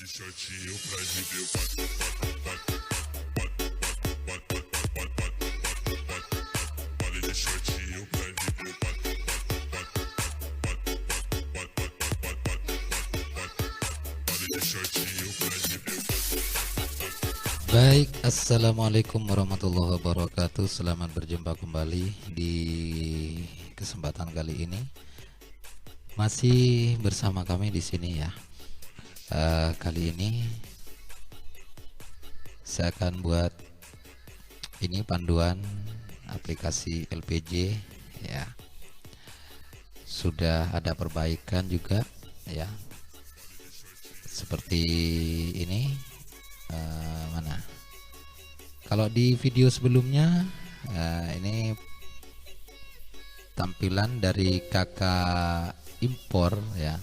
Shortinho pra gente ver o baile de shortinho pra gente ver o baile de shortinho pra gente ver. Baik, assalamualaikum warahmatullahi wabarakatuh. Selamat berjumpa kembali di kesempatan kali ini. Masih bersama kami di sini ya. Kali ini saya akan buat ini panduan aplikasi LPG ya. Sudah ada perbaikan juga ya. Seperti ini. Mana? Kalau di video sebelumnya ini tampilan dari kakak impor ya,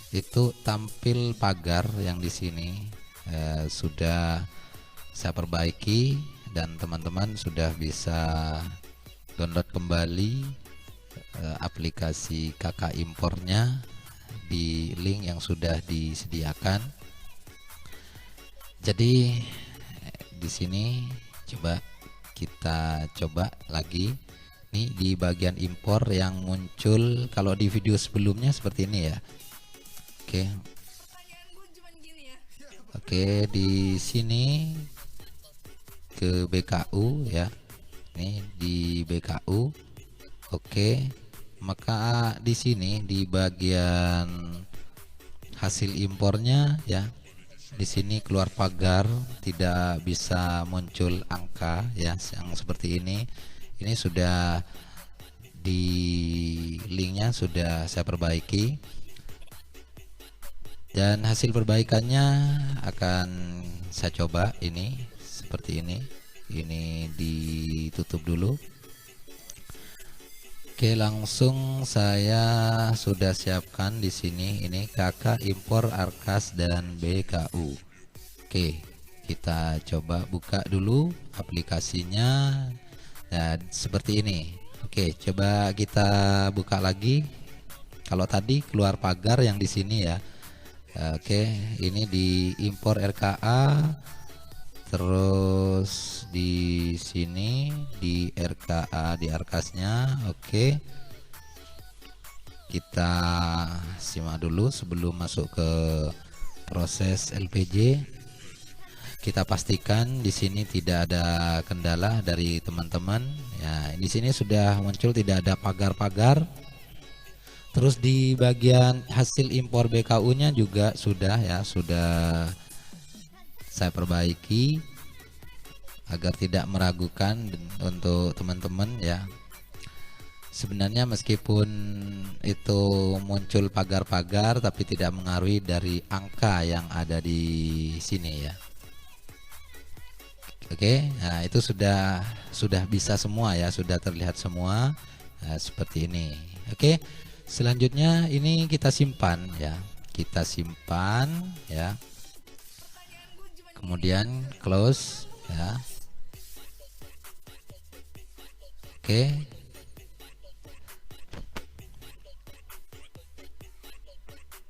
itu tampil pagar yang di sini sudah saya perbaiki dan teman-teman sudah bisa download kembali aplikasi kakak impornya di link yang sudah disediakan. Jadi di sini kita coba lagi nih di bagian impor yang muncul kalau di video sebelumnya seperti ini ya. Oke, di sini ke BKU ya. Nih di BKU. Oke. Maka di sini di bagian hasil impornya ya. Di sini keluar pagar, tidak bisa muncul angka ya yang seperti ini. Ini sudah di linknya sudah saya perbaiki. Dan hasil perbaikannya akan saya coba ini seperti ini. Ini ditutup dulu. Oke, langsung saya sudah siapkan di sini ini kakak impor Arkas dan BKU. Oke, kita coba buka dulu aplikasinya. Nah, seperti ini. Oke, coba kita buka lagi. Kalau tadi keluar pagar yang di sini ya. Oke, ini di impor RKA, terus di sini di RKA di Arkasnya. Oke, kita simak dulu sebelum masuk ke proses LPG. Kita pastikan di sini tidak ada kendala dari teman-teman. Ya, di sini sudah muncul tidak ada pagar-pagar. Terus di bagian hasil impor BKU-nya juga sudah ya, sudah saya perbaiki agar tidak meragukan untuk teman-teman ya. Sebenarnya meskipun itu muncul pagar-pagar tapi tidak mengaruhi dari angka yang ada di sini ya. Oke, nah itu sudah bisa semua ya, sudah terlihat semua seperti ini. Oke. Selanjutnya ini kita simpan ya, kita simpan ya, kemudian close ya. Oke,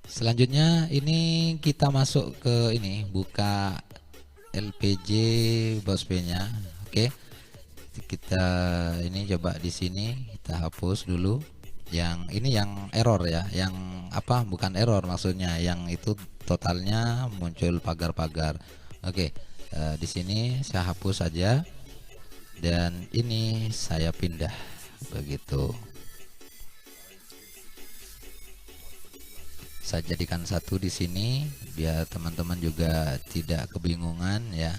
selanjutnya ini kita masuk ke ini, buka LPG BOSP nya. Oke, kita ini coba di sini kita hapus dulu. Yang ini yang error ya, yang apa bukan error maksudnya, yang itu totalnya muncul pagar-pagar. Oke, di sini saya hapus saja dan ini saya pindah begitu. Saya jadikan satu di sini biar teman-teman juga tidak kebingungan ya.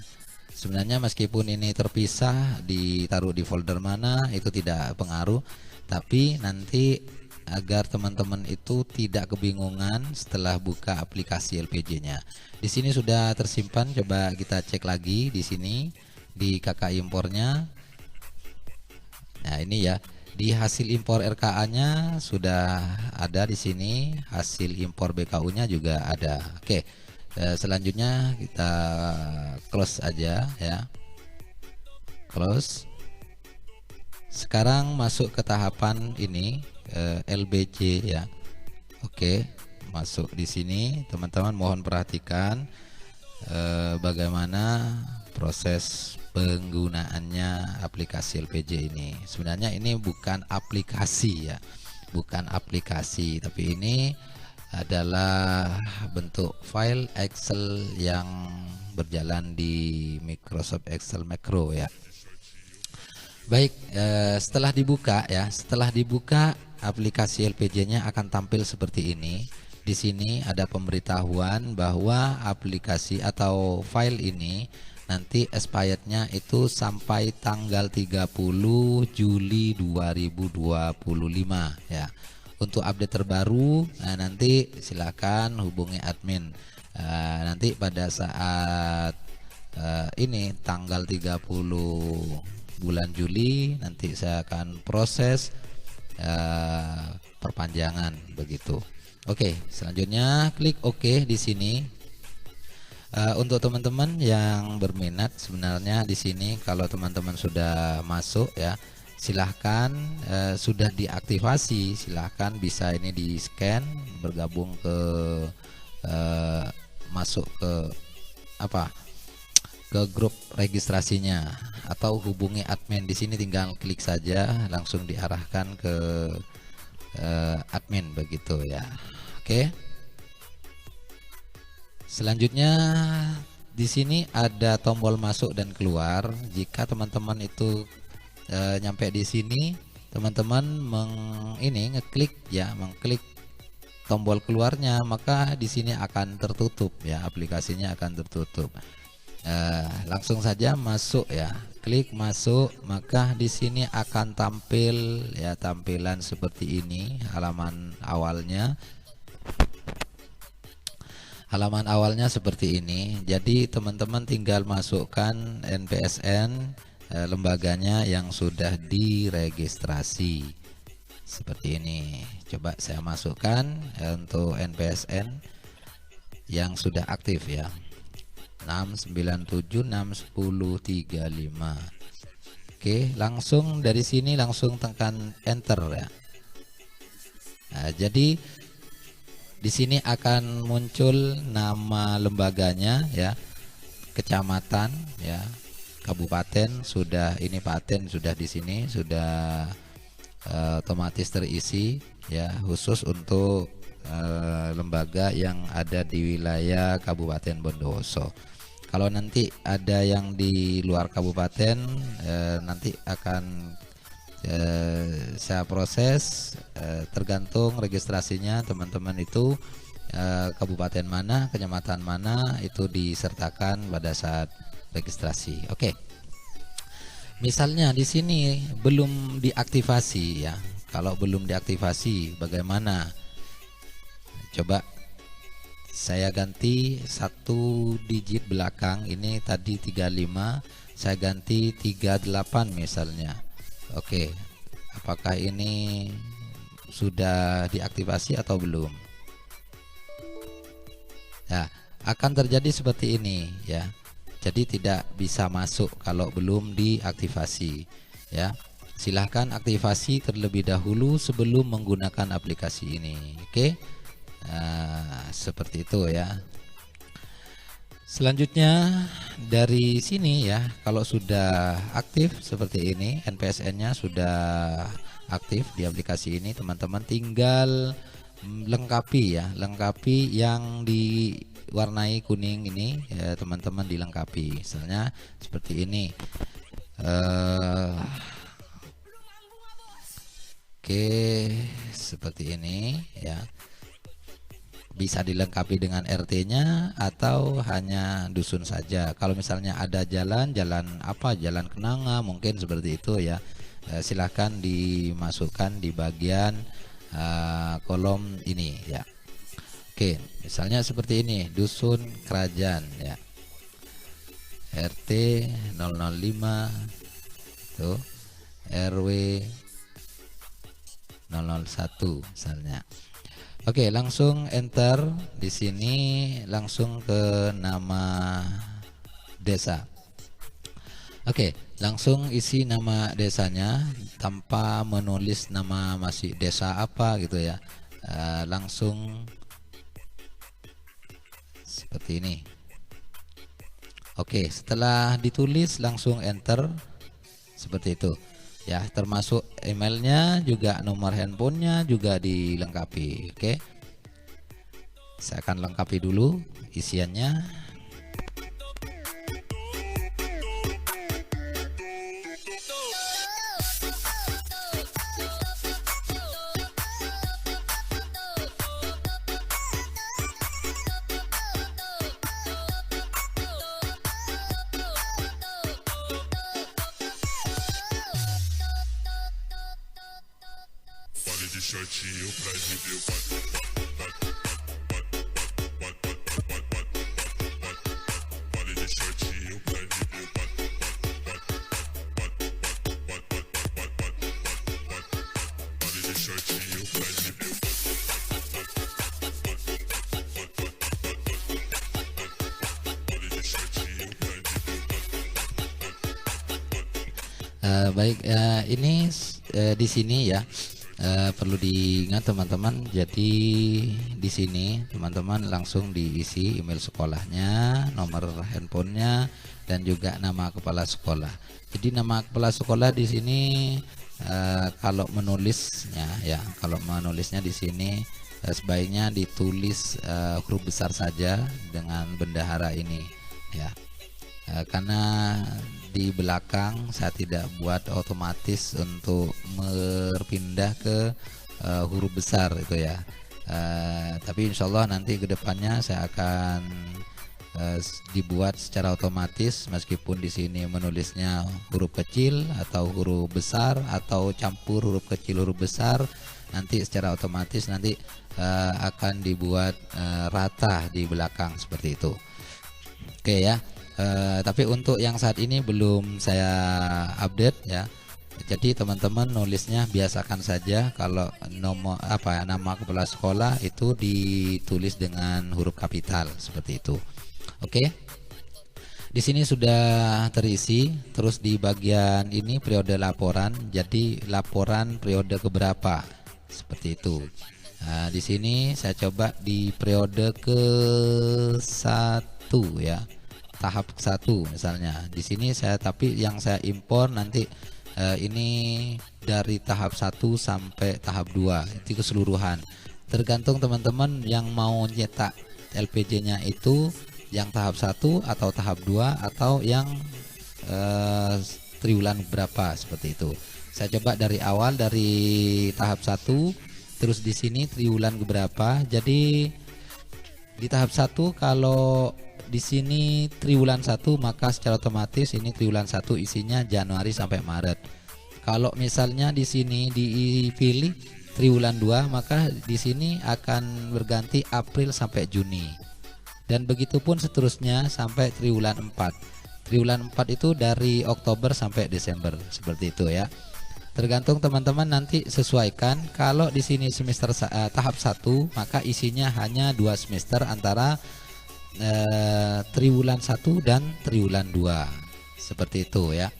Sebenarnya meskipun ini terpisah ditaruh di folder mana itu tidak pengaruh, tapi nanti agar teman-teman itu tidak kebingungan setelah buka aplikasi LPG-nya. Di sini sudah tersimpan, coba kita cek lagi di sini di kakak impornya. Nah, ini ya. Di hasil impor RKA-nya sudah ada di sini, hasil impor BKU-nya juga ada. Oke. Selanjutnya kita close aja ya. Close. Sekarang masuk ke tahapan ini LBC ya. Oke, masuk di sini. Teman-teman mohon perhatikan bagaimana proses penggunaannya aplikasi LPJ ini. Sebenarnya ini bukan aplikasi ya, bukan aplikasi, tapi ini adalah bentuk file Excel yang berjalan di Microsoft Excel Macro ya. Baik, setelah dibuka ya, setelah dibuka aplikasi LPJ-nya akan tampil seperti ini. Di sini ada pemberitahuan bahwa aplikasi atau file ini nanti expirednya itu sampai tanggal 30 Juli 2025 ya. Untuk update terbaru nanti silakan hubungi admin. Nanti pada saat ini tanggal 30 bulan Juli nanti saya akan proses perpanjangan begitu. Oke, selanjutnya klik OK di sini. Untuk teman-teman yang berminat, sebenarnya di sini kalau teman-teman sudah masuk ya, silahkan sudah diaktifasi, silahkan bisa ini di scan, bergabung ke masuk ke ke grup registrasinya, atau hubungi admin. Di sini tinggal klik saja, langsung diarahkan ke admin begitu ya. Oke. Selanjutnya di sini ada tombol masuk dan keluar. Jika teman-teman itu nyampe di sini, teman-teman ngeklik ya, mengklik tombol keluarnya, maka di sini akan tertutup ya, aplikasinya akan tertutup. Langsung saja masuk ya, klik masuk, maka di sini akan tampil ya, tampilan seperti ini halaman awalnya. Halaman awalnya seperti ini. Jadi teman-teman tinggal masukkan NPSN lembaganya yang sudah diregistrasi seperti ini. Coba saya masukkan untuk NPSN yang sudah aktif ya, 697611035. Oke, langsung dari sini langsung tekan enter ya. Nah, jadi di sini akan muncul nama lembaganya ya, kecamatan ya, kabupaten sudah, ini Paten sudah di sini sudah otomatis terisi ya, khusus untuk lembaga yang ada di wilayah Kabupaten Bondowoso. Kalau nanti ada yang di luar kabupaten, nanti akan saya proses, tergantung registrasinya teman-teman itu kabupaten mana, kecamatan mana, itu disertakan pada saat registrasi. Oke. Misalnya di sini belum diaktifasi ya. Kalau belum diaktifasi bagaimana? Coba saya ganti satu digit belakang, ini tadi 35, saya ganti 38 misalnya. Oke, apakah ini sudah diaktifasi atau belum? Nah, akan terjadi seperti ini ya. Jadi tidak bisa masuk kalau belum diaktifasi ya. Silahkan aktifasi terlebih dahulu sebelum menggunakan aplikasi ini. Oke, seperti itu ya. Selanjutnya dari sini ya, kalau sudah aktif seperti ini, NPSN-nya sudah aktif di aplikasi ini, teman-teman tinggal lengkapi ya, lengkapi yang diwarnai kuning ini ya, teman-teman dilengkapi. Misalnya seperti ini. Oke, seperti ini ya. Bisa dilengkapi dengan RT-nya atau hanya dusun saja. Kalau misalnya ada jalan kenanga mungkin seperti itu ya, silahkan dimasukkan di bagian kolom ini ya. Oke, misalnya seperti ini, dusun kerajaan ya, RT 005 tuh, RW 001 misalnya. Oke, langsung enter di sini, langsung ke nama desa. Oke, langsung isi nama desanya tanpa menulis nama masih desa apa gitu ya. Langsung seperti ini. Oke, setelah ditulis langsung enter seperti itu ya, termasuk emailnya juga, nomor handphonenya juga dilengkapi. Oke, saya akan lengkapi dulu isiannya. Vale de shortinho pra gente ver vale de shortinho pra gente ver vale de shortinho pra gente ver vale de shortinho pra gente Baik, ini di sini ya. Perlu diingat teman-teman, jadi di sini teman-teman langsung diisi email sekolahnya, nomor handphonenya, dan juga nama kepala sekolah. Jadi nama kepala sekolah di sini kalau menulisnya ya, kalau menulisnya di sini sebaiknya ditulis huruf besar saja dengan bendahara ini ya. Karena di belakang saya tidak buat otomatis untuk berpindah ke huruf besar itu ya. Tapi insya Allah nanti kedepannya saya akan dibuat secara otomatis, meskipun di sini menulisnya huruf kecil atau huruf besar atau campur huruf kecil huruf besar, nanti secara otomatis nanti akan dibuat rata di belakang seperti itu. Oke ya. Tapi untuk yang saat ini belum saya update ya. Jadi teman-teman nulisnya biasakan saja, kalau nama kepala sekolah itu ditulis dengan huruf kapital seperti itu. Oke. Di sini sudah terisi, terus di bagian ini periode laporan. Jadi laporan periode keberapa? Seperti itu. Nah, di sini saya coba di periode ke-1 ya. Tahap 1 misalnya. Di sini tapi yang saya impor nanti ini dari tahap 1 sampai tahap 2 itu keseluruhan. Tergantung teman-teman yang mau nyetak LPJ-nya itu yang tahap 1 atau tahap 2 atau yang triwulan berapa seperti itu. Saya coba dari awal dari tahap 1, terus di sini triwulan berapa. Jadi di tahap 1 kalau di sini triwulan 1 maka secara otomatis ini triwulan 1 isinya Januari sampai Maret. Kalau misalnya di sini dipilih triwulan 2 maka di sini akan berganti April sampai Juni. Dan begitu pun seterusnya sampai triwulan 4. Triwulan 4 itu dari Oktober sampai Desember seperti itu ya. Tergantung teman-teman nanti sesuaikan. Kalau di sini semester tahap 1 maka isinya hanya 2 semester antara triwulan 1 dan triwulan 2 seperti itu ya.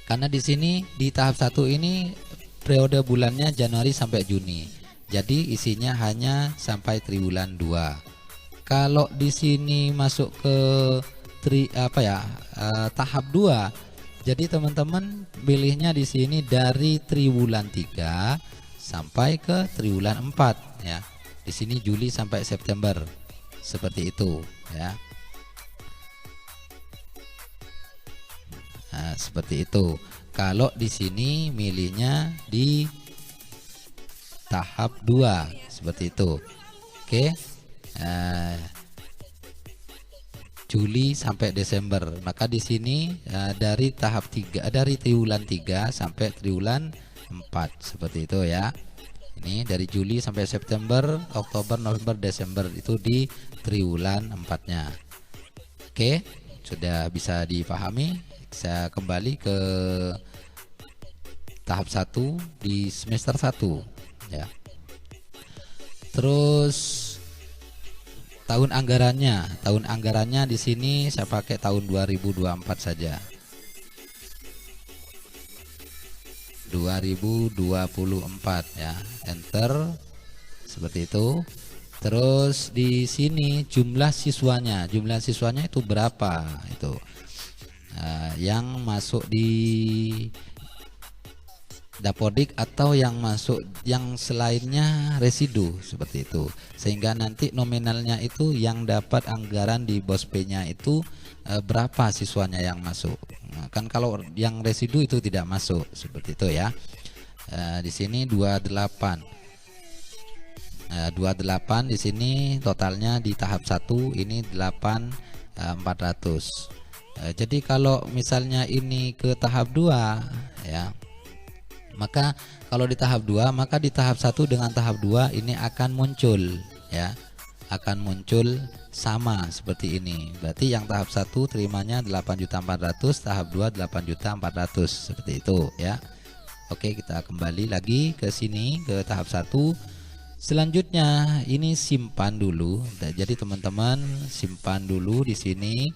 Karena di sini di tahap 1 ini periode bulannya Januari sampai Juni. Jadi isinya hanya sampai triwulan 2. Kalau di sini masuk ke tahap 2. Jadi teman-teman pilihnya di sini dari triwulan 3 sampai ke triwulan 4 ya. Di sini Juli sampai September. Seperti itu ya. Nah, seperti itu. Kalau di sini milihnya di tahap 2 seperti itu. Oke. Juli sampai Desember. Maka di sini dari tahap 3 dari triwulan 3 sampai triwulan 4 seperti itu ya. Ini dari Juli sampai September, Oktober, November, Desember itu di triwulan 4-nya. Oke, sudah bisa dipahami. Saya kembali ke tahap 1 di semester 1 ya. Terus tahun anggarannya di sini saya pakai tahun 2024 saja. 2024 ya, enter seperti itu. Terus di sini jumlah siswanya itu berapa itu yang masuk di Dapodik atau yang masuk yang selainnya residu seperti itu, sehingga nanti nominalnya itu yang dapat anggaran di BOS P-nya itu berapa siswanya yang masuk. Nah, kan kalau yang residu itu tidak masuk seperti itu ya. Di sini 28 di sini totalnya di tahap 1 ini 8.400. Jadi kalau misalnya ini ke tahap 2 ya, maka kalau di tahap 2 maka di tahap 1 dengan tahap 2 ini akan muncul ya, akan muncul sama seperti ini. Berarti yang tahap 1 terimanya 8.400.000, tahap 2 8.400.000 seperti itu ya. Oke, kita kembali lagi ke sini ke tahap 1. Selanjutnya ini simpan dulu. Jadi teman-teman simpan dulu di sini.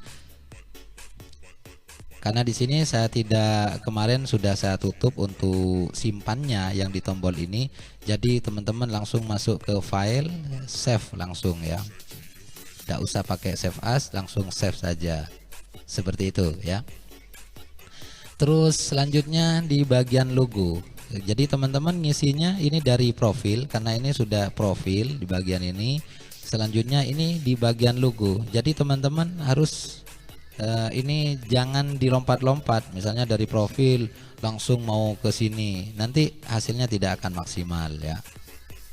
Karena di sini saya tidak, kemarin sudah saya tutup untuk simpannya yang di tombol ini. Jadi teman-teman langsung masuk ke file, save langsung ya. Tidak usah pakai save as, langsung save saja. Seperti itu ya. Terus selanjutnya di bagian logo. Jadi teman-teman ngisinya ini dari profil, karena ini sudah profil di bagian ini. Selanjutnya ini di bagian logo. Jadi teman-teman harus ini jangan dilompat-lompat. Misalnya dari profil langsung mau ke sini, nanti hasilnya tidak akan maksimal ya.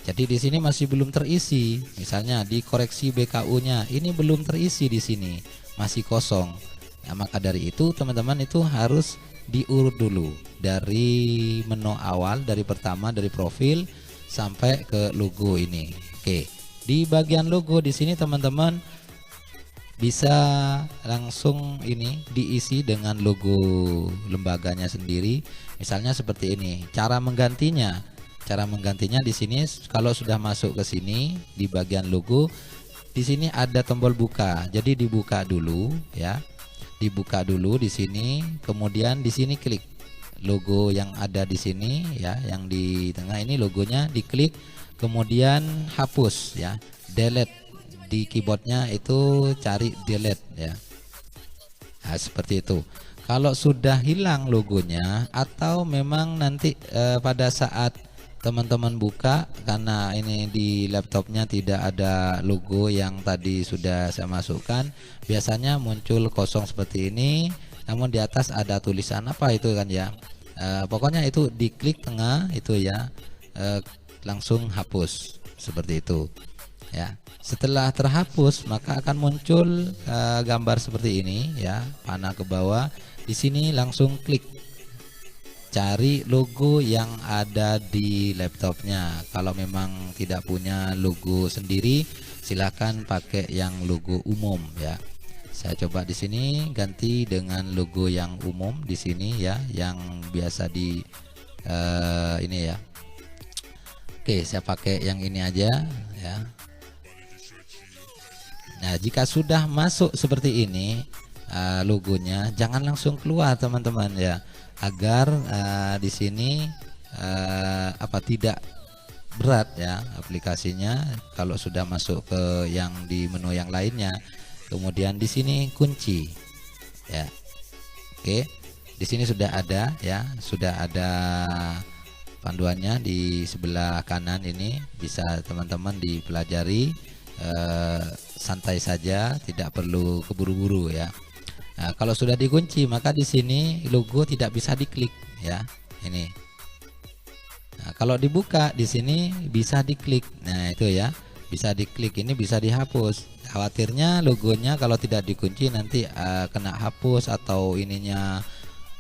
Jadi di sini masih belum terisi. Misalnya di koreksi BKU-nya ini belum terisi, di sini masih kosong. Ya, maka dari itu teman-teman itu harus diurut dulu dari menu awal, dari pertama dari profil sampai ke logo ini. Oke, di bagian logo di sini teman-teman bisa langsung ini diisi dengan logo lembaganya sendiri. Misalnya seperti ini. Cara menggantinya di sini kalau sudah masuk ke sini di bagian logo, di sini ada tombol buka. Jadi dibuka dulu ya. Dibuka dulu di sini, kemudian di sini klik logo yang ada di sini ya, yang di tengah ini logonya diklik, kemudian hapus ya, delete di keyboardnya itu cari delete ya. Nah, seperti itu. Kalau sudah hilang logonya atau memang nanti pada saat teman-teman buka, karena ini di laptopnya tidak ada logo yang tadi sudah saya masukkan, biasanya muncul kosong seperti ini, namun di atas ada tulisan apa itu kan ya. Pokoknya itu diklik tengah itu ya, langsung hapus seperti itu ya. Setelah terhapus maka akan muncul gambar seperti ini ya, panah ke bawah. Di sini langsung klik cari logo yang ada di laptopnya. Kalau memang tidak punya logo sendiri, silakan pakai yang logo umum ya. Saya coba di sini ganti dengan logo yang umum di sini ya, yang biasa di ini ya. Oke, saya pakai yang ini aja ya. Nah, jika sudah masuk seperti ini logonya, jangan langsung keluar teman-teman ya, agar di sini tidak berat ya aplikasinya kalau sudah masuk ke yang di menu yang lainnya. Kemudian di sini kunci ya. Oke, di sini sudah ada ya, sudah ada panduannya di sebelah kanan ini, bisa teman-teman dipelajari, santai saja, tidak perlu keburu-buru ya. Nah, kalau sudah dikunci maka di sini logo tidak bisa diklik ya, ini. Nah, kalau dibuka di sini bisa diklik. Nah, itu ya, bisa diklik, ini bisa dihapus. Khawatirnya logonya kalau tidak dikunci nanti kena hapus atau ininya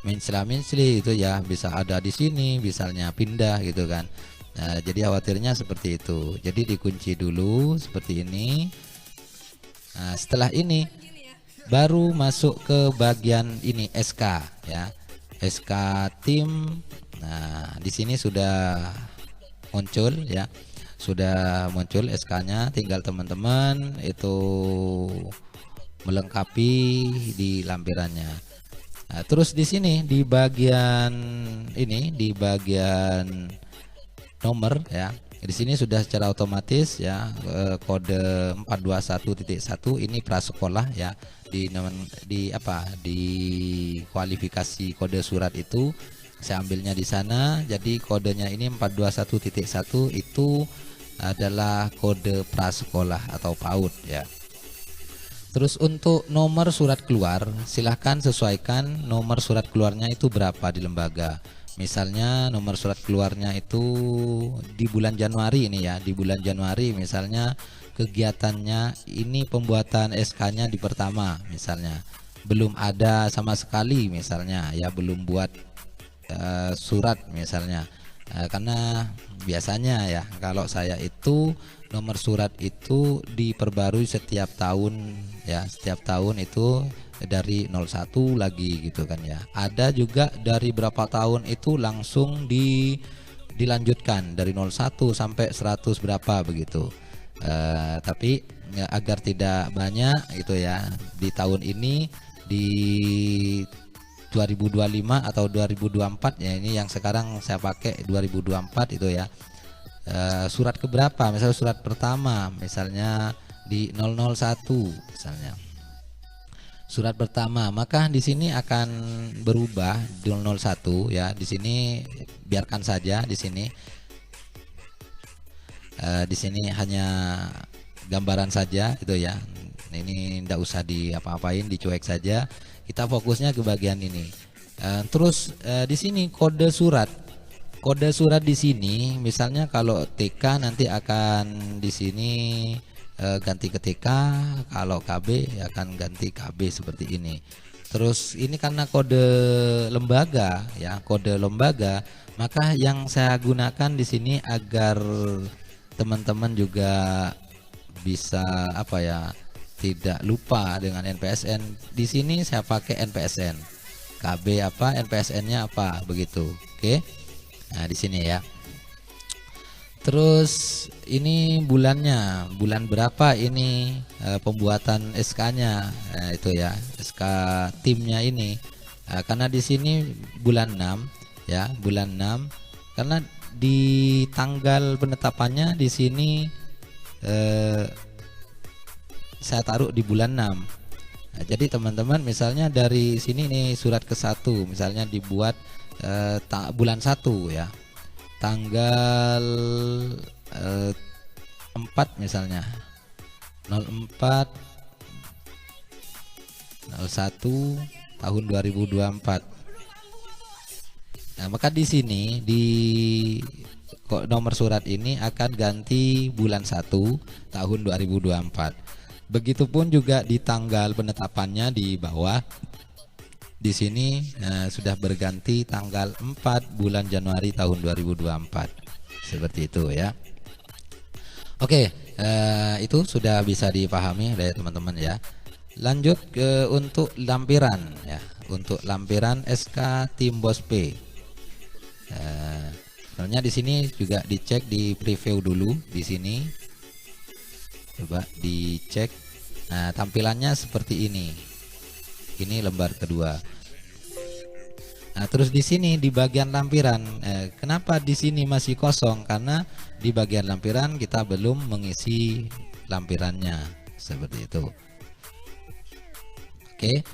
mencela-menceli itu ya, bisa ada di sini misalnya pindah gitu kan. Nah, jadi khawatirnya seperti itu. Jadi dikunci dulu seperti ini. Nah, setelah ini baru masuk ke bagian ini SK ya, SK tim. Nah, di sini sudah muncul ya, sudah muncul SK-nya, tinggal teman-teman itu melengkapi di lampirannya. Nah, terus di sini di bagian ini, di bagian nomor ya, Di sini sudah secara otomatis ya, kode 421.1 ini prasekolah ya, di kualifikasi kode surat itu saya ambilnya di sana. Jadi kodenya ini 421.1 itu adalah kode prasekolah atau PAUD ya. Terus untuk nomor surat keluar, silahkan sesuaikan nomor surat keluarnya itu berapa di lembaga. Misalnya nomor surat keluarnya itu di bulan Januari ini ya, di bulan Januari misalnya kegiatannya ini pembuatan SK-nya di pertama misalnya, belum ada sama sekali misalnya ya, belum buat surat misalnya. Karena biasanya ya kalau saya itu nomor surat itu diperbarui setiap tahun ya, setiap tahun itu dari 01 lagi gitu kan ya. Ada juga dari berapa tahun itu langsung dilanjutkan dari 01 sampai 100 berapa begitu. Tapi ya, agar tidak banyak gitu ya, di tahun ini di 2025 atau 2024 ya, ini yang sekarang saya pakai 2024 itu ya. Surat keberapa, misalnya surat pertama misalnya di 001 misalnya, surat pertama, maka di sini akan berubah di 001 ya. Di sini biarkan saja di sini. Di sini hanya gambaran saja gitu ya. Ini tidak usah di apa-apain, dicuek saja. Kita fokusnya ke bagian ini. Terus di sini kode surat. Kode surat di sini misalnya kalau TK nanti akan di sini ganti ke TK, kalau KB akan ganti KB seperti ini. Terus ini karena kode lembaga ya, kode lembaga, maka yang saya gunakan di sini agar teman-teman juga bisa apa ya, tidak lupa dengan NPSN. Di sini saya pakai NPSN. KB apa, NPSN-nya apa begitu. Oke. Nah, di sini ya. Terus ini bulannya, bulan berapa ini pembuatan SK-nya, itu ya, SK timnya ini. Karena di sini bulan 6 ya, bulan 6. Karena di tanggal penetapannya di sini saya taruh di bulan 6. Nah, jadi teman-teman misalnya dari sini nih surat ke-1 misalnya dibuat bulan 1 ya, tanggal 4 misalnya, 04 01 tahun 2024. Nah, maka di sini di nomor surat ini akan ganti bulan 1 tahun 2024. Begitupun juga di tanggal penetapannya di bawah. Di sini sudah berganti tanggal 4 bulan Januari tahun 2024. Seperti itu ya. Oke, itu sudah bisa dipahami dari teman-teman ya. Lanjut ke untuk lampiran ya. Untuk lampiran SK Tim Bos P. Sebenarnya di sini juga dicek di preview dulu di sini. Coba dicek. Nah, tampilannya seperti ini. Ini lembar kedua. Nah, terus di sini di bagian lampiran, kenapa di sini masih kosong? Karena di bagian lampiran kita belum mengisi lampirannya seperti itu. Oke,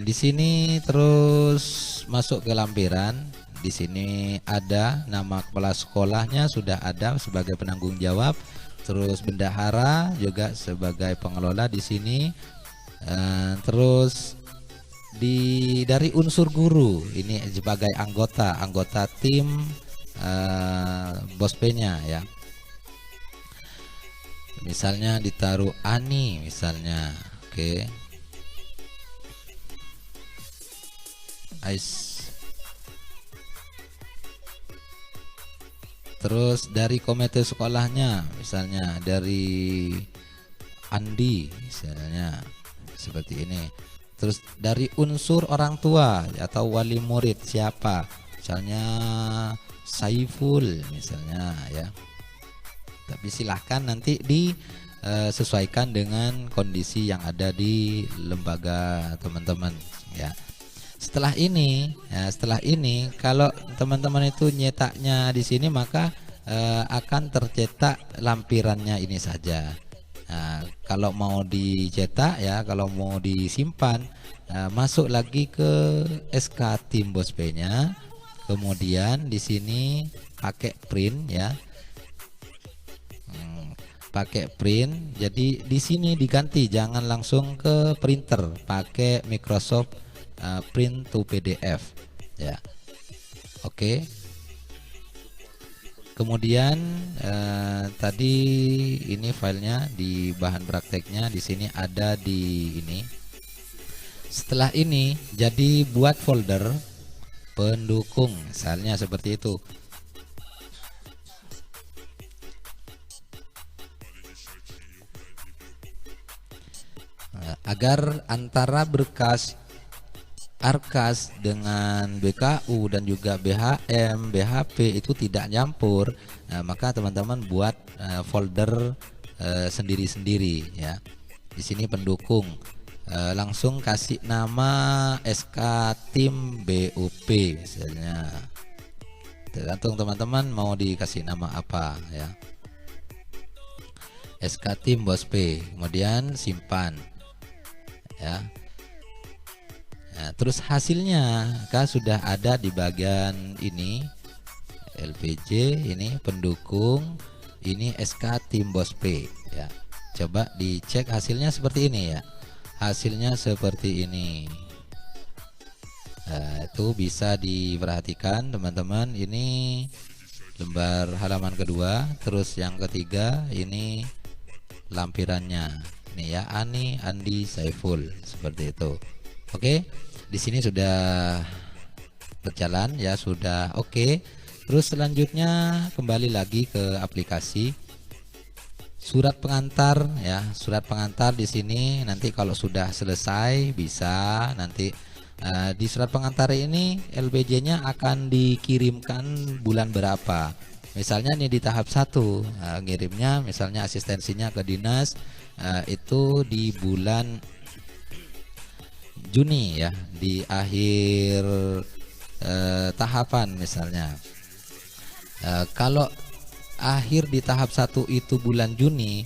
di sini terus masuk ke lampiran. Di sini ada nama kepala sekolahnya sudah ada sebagai penanggung jawab. Terus bendahara juga sebagai pengelola di sini. Terus dari unsur guru ini sebagai anggota tim Bos P-nya ya. Misalnya ditaruh Ani misalnya. Oke. Terus dari komite sekolahnya misalnya dari Andi misalnya seperti ini. Terus dari unsur orang tua atau wali murid siapa, misalnya Saiful misalnya ya. Tapi silahkan nanti disesuaikan dengan kondisi yang ada di lembaga teman-teman ya. Setelah ini kalau teman-teman itu nyetaknya di sini, maka akan tercetak lampirannya ini saja. Nah, kalau mau dicetak ya, kalau mau disimpan, masuk lagi ke SK Tim Bospe-nya. Kemudian di sini pakai print ya. Pakai print. Jadi di sini diganti, jangan langsung ke printer, pakai Microsoft Print to PDF ya. Oke. Kemudian tadi ini filenya di bahan prakteknya, di sini ada di ini. Setelah ini jadi buat folder pendukung, misalnya seperti itu. Agar antara berkas Arkas dengan BKU dan juga BHM, BHP itu tidak nyampur, maka teman-teman buat folder sendiri-sendiri ya. Di sini pendukung, langsung kasih nama SK Tim BUP misalnya. Tergantung teman-teman mau dikasih nama apa ya. SK Tim Bospe, kemudian simpan ya. Nah, terus hasilnya sudah ada di bagian ini, LPG ini pendukung, ini SK Tim Bospe ya. Coba dicek hasilnya seperti ini ya. Hasilnya seperti ini. Nah, itu bisa diperhatikan teman-teman. Ini lembar halaman kedua, terus yang ketiga ini lampirannya. Ini ya, Ani, Andi, Saiful seperti itu. Oke. Di sini sudah berjalan ya, sudah oke. Terus selanjutnya kembali lagi ke aplikasi surat pengantar ya. Surat pengantar di sini nanti kalau sudah selesai bisa nanti di surat pengantar ini LPG-nya akan dikirimkan bulan berapa. Misalnya ini di tahap 1 ngirimnya misalnya asistensinya ke dinas itu di bulan Juni ya, di akhir tahapan misalnya. Kalau akhir di tahap 1 itu bulan Juni,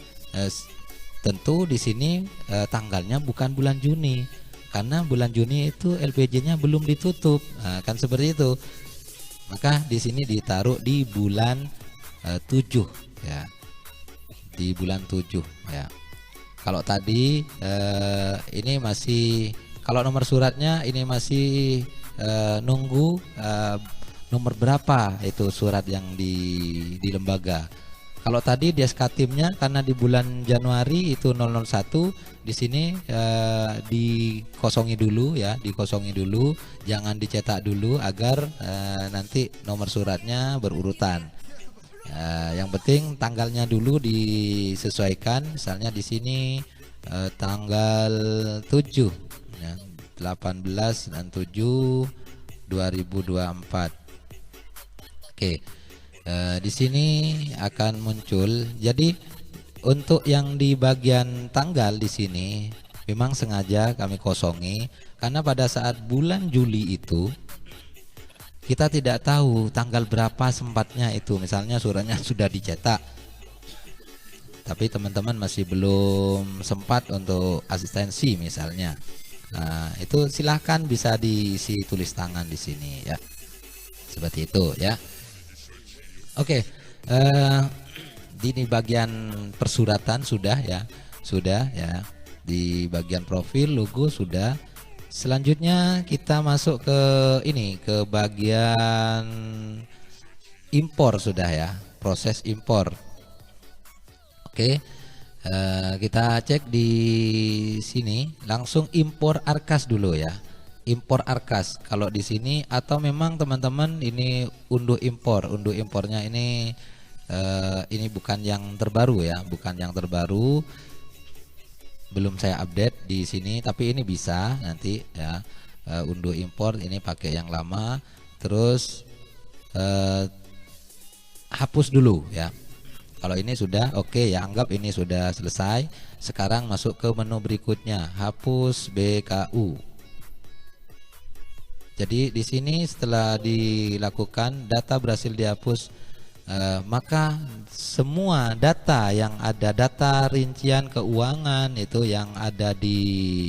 tentu di sini tanggalnya bukan bulan Juni, karena bulan Juni itu LPG-nya belum ditutup, kan seperti itu. Maka di sini ditaruh di bulan 7 ya, di bulan 7 ya. Kalau tadi ini masih, kalau nomor suratnya ini masih nunggu nomor berapa itu surat yang di lembaga. Kalau tadi di SK Timnya karena di bulan Januari itu 001, di sini dikosongi dulu ya, dikosongi dulu, jangan dicetak dulu agar nanti nomor suratnya berurutan. Yang penting tanggalnya dulu disesuaikan, misalnya di sini tanggal 7 ya, 18 dan 7 2024. Oke. Di sini akan muncul. Jadi untuk yang di bagian tanggal di sini memang sengaja kami kosongi karena pada saat bulan Juli itu kita tidak tahu tanggal berapa sempatnya itu. Misalnya suratnya sudah dicetak, tapi teman-teman masih belum sempat untuk asistensi misalnya. Nah, itu silahkan bisa diisi tulis tangan di sini ya. Seperti itu ya. Oke, di bagian persuratan sudah ya, di bagian profil logo sudah. Selanjutnya kita masuk ke ini, ke bagian impor sudah ya, proses impor. Oke, kita cek di sini, langsung impor Arkas dulu ya. Impor Arkas kalau di sini, atau memang teman-teman ini unduh impornya ini bukan yang terbaru ya, bukan yang terbaru, belum saya update di sini, tapi ini bisa nanti ya, unduh impor ini pakai yang lama, terus hapus dulu ya. Kalau ini sudah oke ya, anggap ini sudah selesai. Sekarang masuk ke menu berikutnya, hapus BKU. Jadi di sini setelah dilakukan data berhasil dihapus maka semua data yang ada, data rincian keuangan itu yang ada di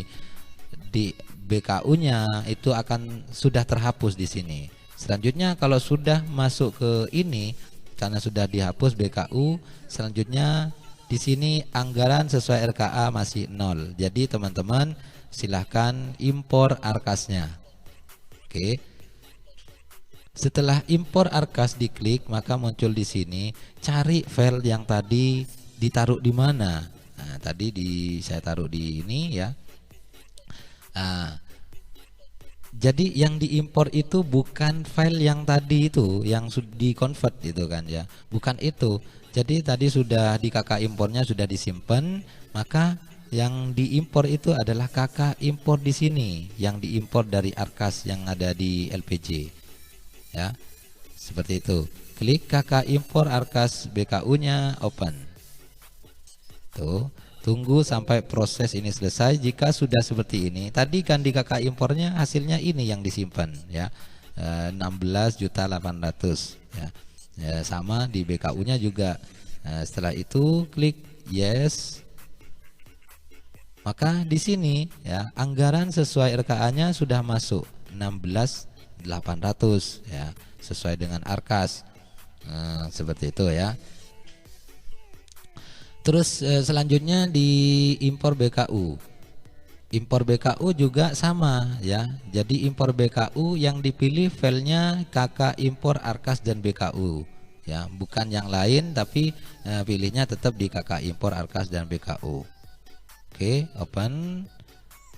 BKU-nya itu akan sudah terhapus di sini. Selanjutnya kalau sudah masuk ke ini, karena sudah dihapus BKU, selanjutnya di sini anggaran sesuai RKA masih 0. Jadi teman-teman silahkan impor arkasnya. Oke. Setelah impor arkas diklik, maka muncul di sini cari file yang tadi ditaruh di mana. Nah, tadi saya taruh di ini ya. Nah, jadi yang diimpor itu bukan file yang tadi itu, yang sudah di convert itu kan ya, bukan itu. Jadi tadi sudah di KK impornya sudah disimpan, maka yang diimpor itu adalah KK impor di sini, yang diimpor dari arkas yang ada di LPG. Ya, seperti itu. Klik KK impor arkas BKU-nya, open. Tuh, tunggu sampai proses ini selesai. Jika sudah seperti ini, tadi kan di KK impornya hasilnya ini yang disimpan ya, 16.800.000 ya. Ya, sama di BKU-nya juga. Setelah itu klik yes. Maka di sini ya, anggaran sesuai RKA-nya sudah masuk 16.800 ya, sesuai dengan arkas. Seperti itu ya. Terus selanjutnya di impor BKU. Impor BKU juga sama ya. Jadi impor BKU yang dipilih filenya KK impor arkas dan BKU ya, bukan yang lain, tapi pilihnya tetap di KK impor arkas dan BKU. Oke, open.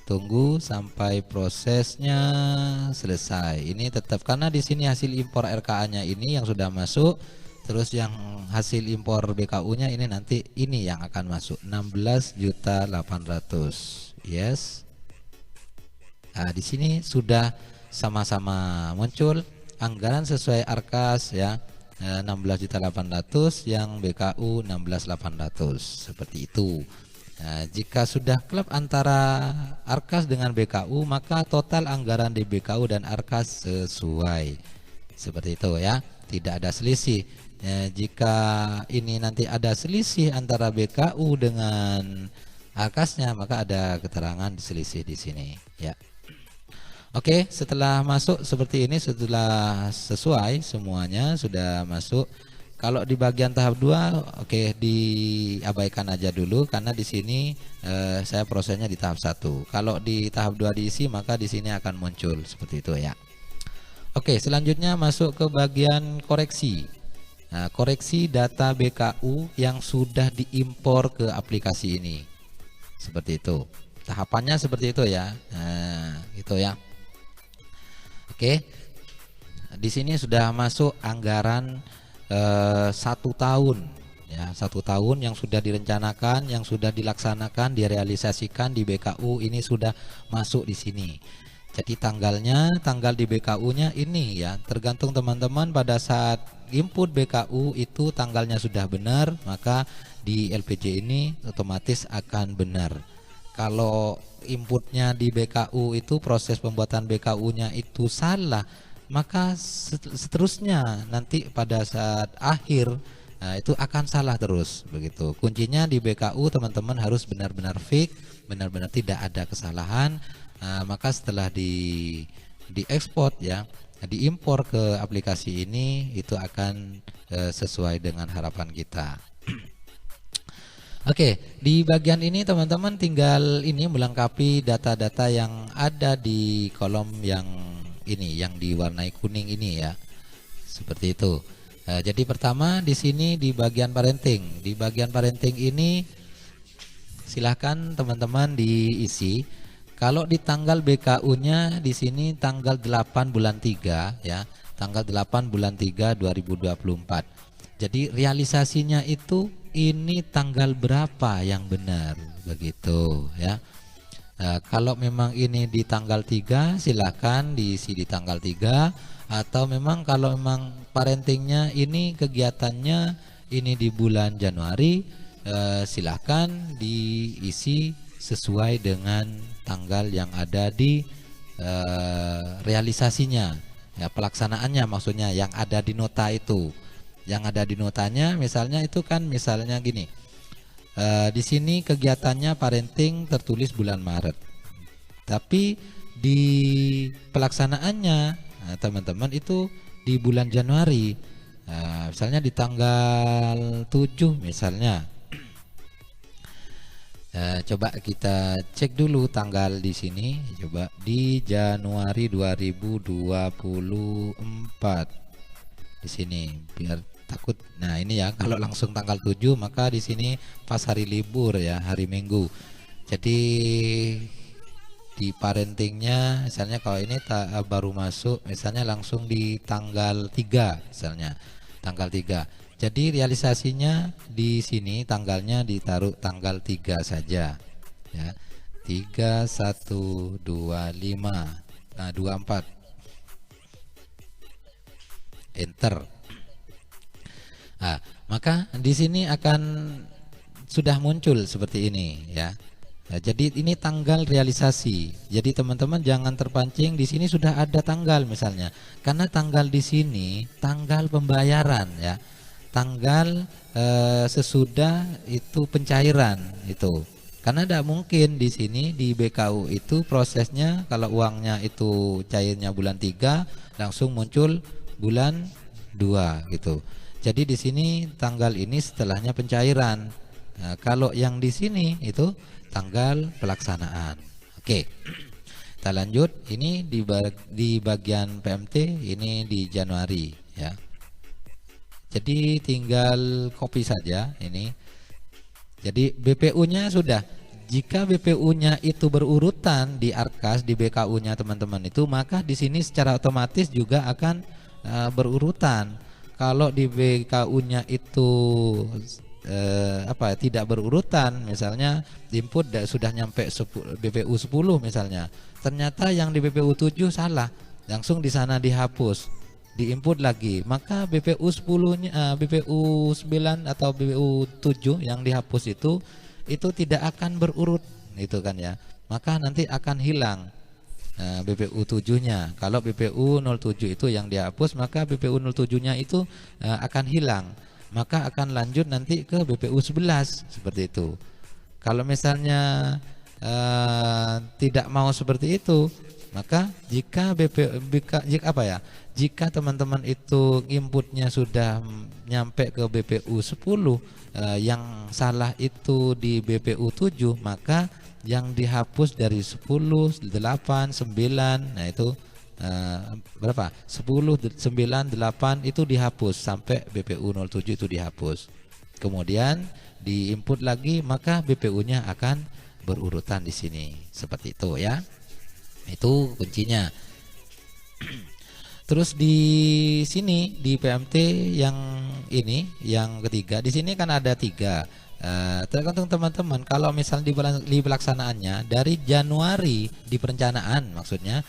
Tunggu sampai prosesnya selesai. Ini tetap karena di sini hasil impor RKA-nya ini yang sudah masuk, terus yang hasil impor BKU-nya ini nanti ini yang akan masuk 16.800.000. Yes. Nah, di sini sudah sama-sama muncul anggaran sesuai arkas ya, 16.800.000, yang BKU 16.800.000, seperti itu. Nah, jika sudah klop antara arkas dengan BKU, maka total anggaran di BKU dan arkas sesuai. Seperti itu ya, tidak ada selisih. Jika ini nanti ada selisih antara BKU dengan arkasnya, maka ada keterangan selisih di sini ya. Oke, setelah masuk seperti ini, setelah sesuai semuanya sudah masuk. Kalau di bagian tahap 2, oke, diabaikan aja dulu karena di sini saya prosesnya di tahap 1. Kalau di tahap 2 diisi, maka di sini akan muncul seperti itu ya. Oke, selanjutnya masuk ke bagian koreksi. Nah, koreksi data BKU yang sudah diimpor ke aplikasi ini. Seperti itu. Tahapannya seperti itu ya. Nah, itu ya. Oke. Di sini sudah masuk anggaran 1 tahun ya, 1 tahun yang sudah direncanakan, yang sudah dilaksanakan, direalisasikan di BKU ini sudah masuk di sini. Jadi tanggalnya, tanggal di BKU-nya ini ya, tergantung teman-teman pada saat input BKU itu tanggalnya sudah benar, maka di LPG ini otomatis akan benar. Kalau inputnya di BKU itu, proses pembuatan BKU-nya itu salah, maka seterusnya nanti pada saat akhir itu akan salah terus begitu. Kuncinya di BKU teman-teman harus benar-benar fix, benar-benar tidak ada kesalahan. Maka setelah diekspor ya, diimpor ke aplikasi ini, itu akan sesuai dengan harapan kita. Oke, di bagian ini teman-teman tinggal ini melengkapi data-data yang ada di kolom yang ini, yang diwarnai kuning ini ya, seperti itu. Jadi pertama di sini di bagian parenting, di bagian parenting ini silahkan teman-teman diisi. Kalau di tanggal BKU-nya di sini tanggal 8 bulan 3 ya, tanggal 8 bulan 3 2024. Jadi realisasinya itu ini tanggal berapa yang benar begitu ya. Kalau memang ini di tanggal 3 silahkan diisi di tanggal 3, atau memang kalau memang parentingnya ini kegiatannya ini di bulan Januari, silahkan diisi sesuai dengan tanggal yang ada di realisasinya ya, pelaksanaannya maksudnya yang ada di nota itu. Yang ada di notanya misalnya itu kan misalnya gini. Di sini kegiatannya parenting tertulis bulan Maret. Tapi di pelaksanaannya teman-teman itu di bulan Januari. Misalnya di tanggal 7 misalnya. Coba kita cek dulu tanggal di sini, coba di Januari 2024 di sini biar takut. Nah ini ya, kalau langsung tanggal 7 maka di sini pas hari libur ya, hari Minggu. Jadi di parentingnya misalnya kalau ini baru masuk misalnya langsung di tanggal 3 misalnya, tanggal 3. Jadi realisasinya di sini tanggalnya ditaruh tanggal 3 saja ya. 3 1 2 5 24 enter. Maka di sini akan sudah muncul seperti ini ya. Jadi ini tanggal realisasi. Jadi teman-teman jangan terpancing, di sini sudah ada tanggal misalnya. Karena tanggal di sini tanggal pembayaran ya. Tanggal sesudah itu pencairan itu. Karena tidak mungkin di sini di BKU itu prosesnya kalau uangnya itu cairnya bulan 3 langsung muncul bulan 2 gitu. Jadi di sini tanggal ini setelahnya pencairan. Nah, kalau yang di sini itu tanggal pelaksanaan. Oke. Kita lanjut. Ini di bagian PMT ini di Januari ya. Jadi tinggal copy saja ini. Jadi BPU-nya sudah. Jika BPU-nya itu berurutan di Arkas di BKU-nya teman-teman itu, maka di sini secara otomatis juga akan berurutan. Kalau di BKU-nya itu tidak berurutan, misalnya input sudah nyampe BPU 10 misalnya. Ternyata yang di BPU 7 salah, langsung di sana dihapus. Diinput lagi, maka BPU 10-nya BPU 9 atau BPU 7 yang dihapus itu tidak akan berurut itu kan ya. Maka nanti akan hilang BPU 7-nya. Kalau BPU 07 itu yang dihapus, maka BPU 07-nya itu akan hilang. Maka akan lanjut nanti ke BPU 11 seperti itu. Kalau misalnya tidak mau seperti itu, maka jika teman-teman itu inputnya sudah nyampe ke BPU 10, yang salah itu di BPU 7, maka yang dihapus dari 10, 8, 9, nah itu berapa? 10, 9, 8 itu dihapus sampai BPU 07 itu dihapus. Kemudian diinput lagi, maka BPU-nya akan berurutan di sini. Seperti itu ya. Itu kuncinya. Terus di sini di PMT yang ini yang ketiga, di sini kan ada 3. Tergantung teman-teman. Kalau misalnya di pelaksanaannya dari Januari di perencanaan, maksudnya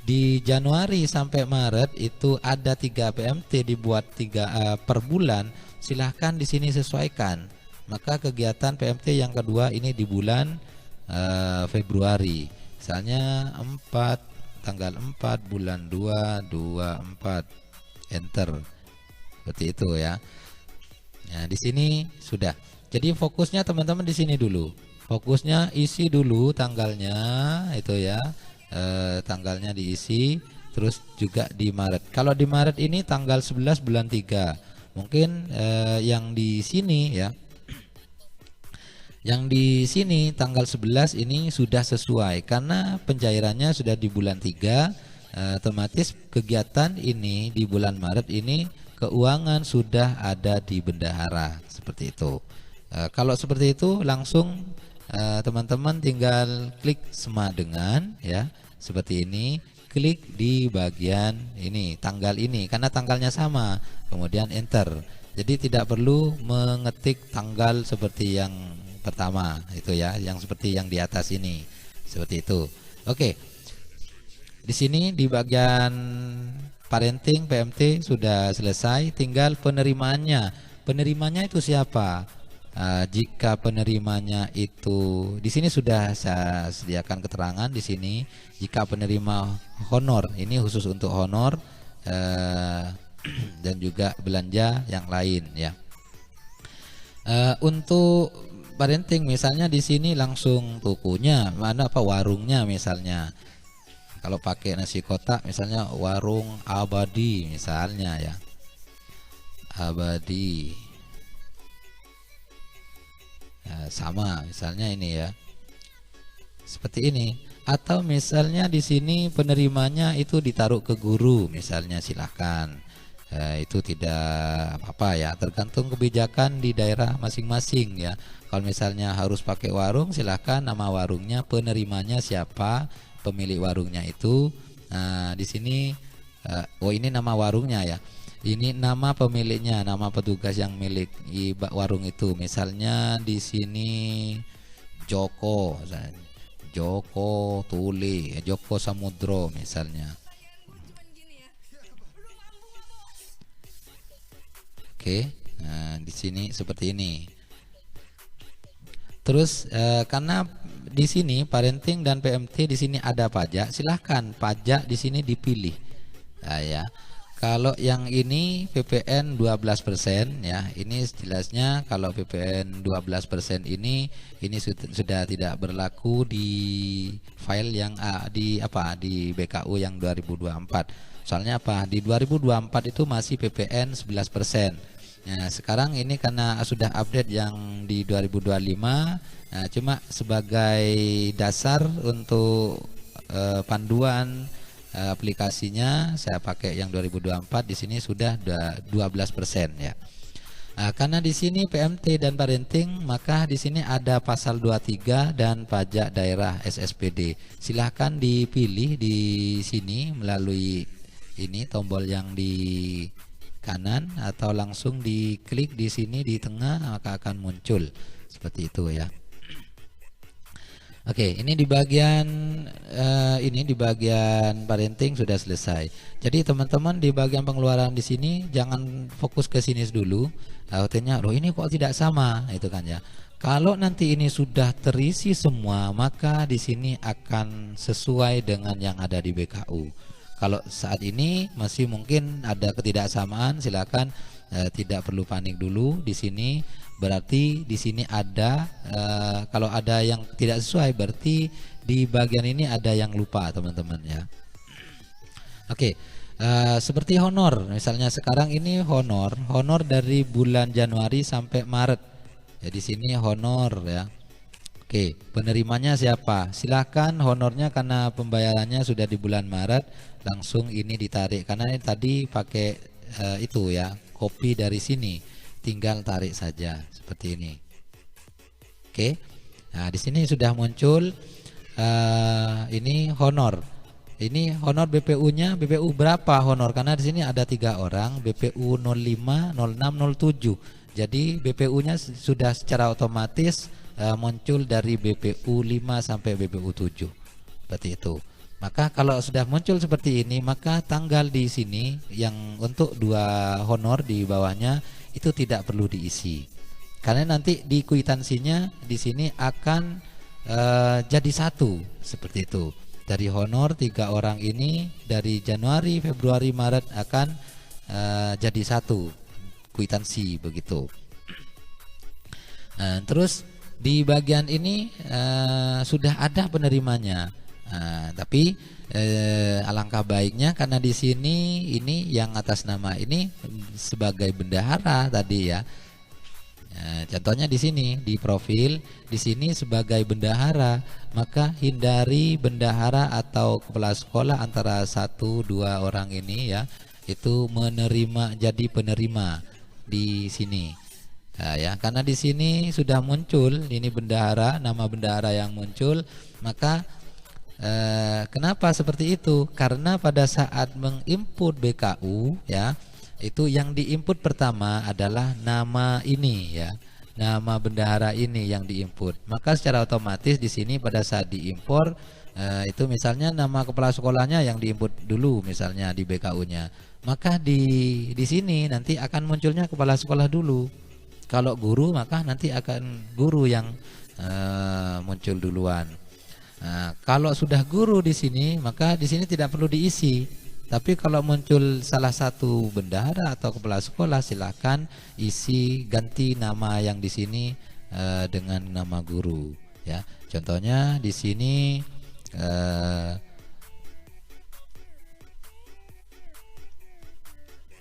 di Januari sampai Maret itu ada 3 PMT dibuat 3 per bulan. Silahkan di sini sesuaikan. Maka kegiatan PMT yang kedua ini di bulan Februari. Misalnya tanggal 4 bulan 2 24 enter. Seperti itu ya. Nah, di sini sudah. Jadi fokusnya teman-teman di sini dulu. Fokusnya isi dulu tanggalnya itu ya. Tanggalnya diisi, terus juga di Maret. Kalau di Maret ini tanggal 11 bulan 3. Mungkin yang di sini ya. Yang di sini tanggal 11 ini sudah sesuai karena pencairannya sudah di bulan 3, otomatis kegiatan ini di bulan Maret ini keuangan sudah ada di bendahara seperti itu. Kalau seperti itu langsung teman-teman tinggal klik sama dengan ya seperti ini, klik di bagian ini tanggal ini karena tanggalnya sama, kemudian enter. Jadi tidak perlu mengetik tanggal seperti yang pertama itu ya, yang seperti yang di atas ini seperti itu. Oke, di sini di bagian parenting PMT sudah selesai, tinggal penerimaannya. Penerimanya itu siapa? Jika penerimanya itu di sini sudah saya sediakan keterangan di sini. Jika penerima honor, ini khusus untuk honor, dan juga belanja yang lain ya. Untuk parenting misalnya di sini langsung tokonya mana apa warungnya misalnya. Kalau pakai nasi kotak misalnya warung Abadi misalnya ya. Abadi. Ya, sama misalnya ini ya. Seperti ini. Atau misalnya di sini penerimanya itu ditaruh ke guru misalnya silahkan. Itu tidak apa-apa ya, tergantung kebijakan di daerah masing-masing ya. Kalau misalnya harus pakai warung silahkan nama warungnya, penerimanya siapa, pemilik warungnya itu. Nah, di sini oh ini nama warungnya ya. Ini nama pemiliknya, nama petugas yang milik warung itu. Misalnya di sini Joko, Joko Tuli, Joko Samudro misalnya. Oke, nah di sini seperti ini. Terus karena di sini parenting dan PMT di sini ada pajak, silahkan pajak di sini dipilih. Nah, ya. Kalau yang ini PPN 12% ya, ini jelasnya kalau PPN 12% ini sudah tidak berlaku di file yang di BKU yang 2024. Soalnya apa? Di 2024 itu masih PPN 11%. Nah, sekarang ini karena sudah update yang di 2025, nah, cuma sebagai dasar untuk panduan aplikasinya saya pakai yang 2024, di sini sudah 12% ya. Nah, karena di sini PMT dan parenting, maka di sini ada pasal 23 dan pajak daerah SSPD. Silahkan dipilih di sini melalui ini tombol yang di kanan atau langsung diklik di sini di tengah, maka akan muncul seperti itu ya. Oke, ini di bagian parenting sudah selesai. Jadi teman-teman di bagian pengeluaran di sini jangan fokus ke sini dulu. Artinya, loh ini kok tidak sama, itu kan ya. Kalau nanti ini sudah terisi semua, maka di sini akan sesuai dengan yang ada di BKU. Kalau saat ini masih mungkin ada ketidaksamaan, silakan tidak perlu panik dulu di sini. Berarti di sini ada kalau ada yang tidak sesuai, berarti di bagian ini ada yang lupa teman-teman ya. Oke, seperti honor, misalnya sekarang ini honor dari bulan Januari sampai Maret. Ya di sini honor ya. Oke, penerimanya siapa? Silakan honornya karena pembayarannya sudah di bulan Maret, langsung ini ditarik karena ini tadi pakai itu ya, kopi dari sini. Tinggal tarik saja seperti ini. Oke, nah di sini sudah muncul ini honor. Ini honor BPU-nya, BPU berapa honor? Karena di sini ada 3 orang, BPU 05, 06, 07. Jadi BPU-nya sudah secara otomatis muncul dari BPU 5 sampai BPU 7. Seperti itu. Maka kalau sudah muncul seperti ini, maka tanggal di sini yang untuk 2 honor di bawahnya itu tidak perlu diisi. Karena nanti di kwitansinya di sini akan jadi 1 seperti itu. Dari honor 3 orang ini dari Januari, Februari, Maret akan jadi 1 kwitansi begitu. Terus di bagian ini sudah ada penerimanya. Tapi alangkah baiknya karena di sini ini yang atas nama ini sebagai bendahara tadi ya. Contohnya di sini di profil di sini sebagai bendahara, maka hindari bendahara atau kepala sekolah antara 1-2 orang ini ya, itu menerima jadi penerima di sini. Nah, ya karena di sini sudah muncul ini bendahara, nama bendahara yang muncul, maka kenapa seperti itu? Karena pada saat menginput BKU ya, itu yang diinput pertama adalah nama ini ya, nama bendahara ini yang diinput. Maka secara otomatis di sini pada saat diimpor itu misalnya nama kepala sekolahnya yang diinput dulu misalnya di BKU-nya. Maka di sini nanti akan munculnya kepala sekolah dulu. Kalau guru maka nanti akan guru yang muncul duluan. Nah, kalau sudah guru di sini, maka di sini tidak perlu diisi. Tapi kalau muncul salah satu bendahara atau kepala sekolah, silakan isi ganti nama yang di sini dengan nama guru ya. Contohnya di sini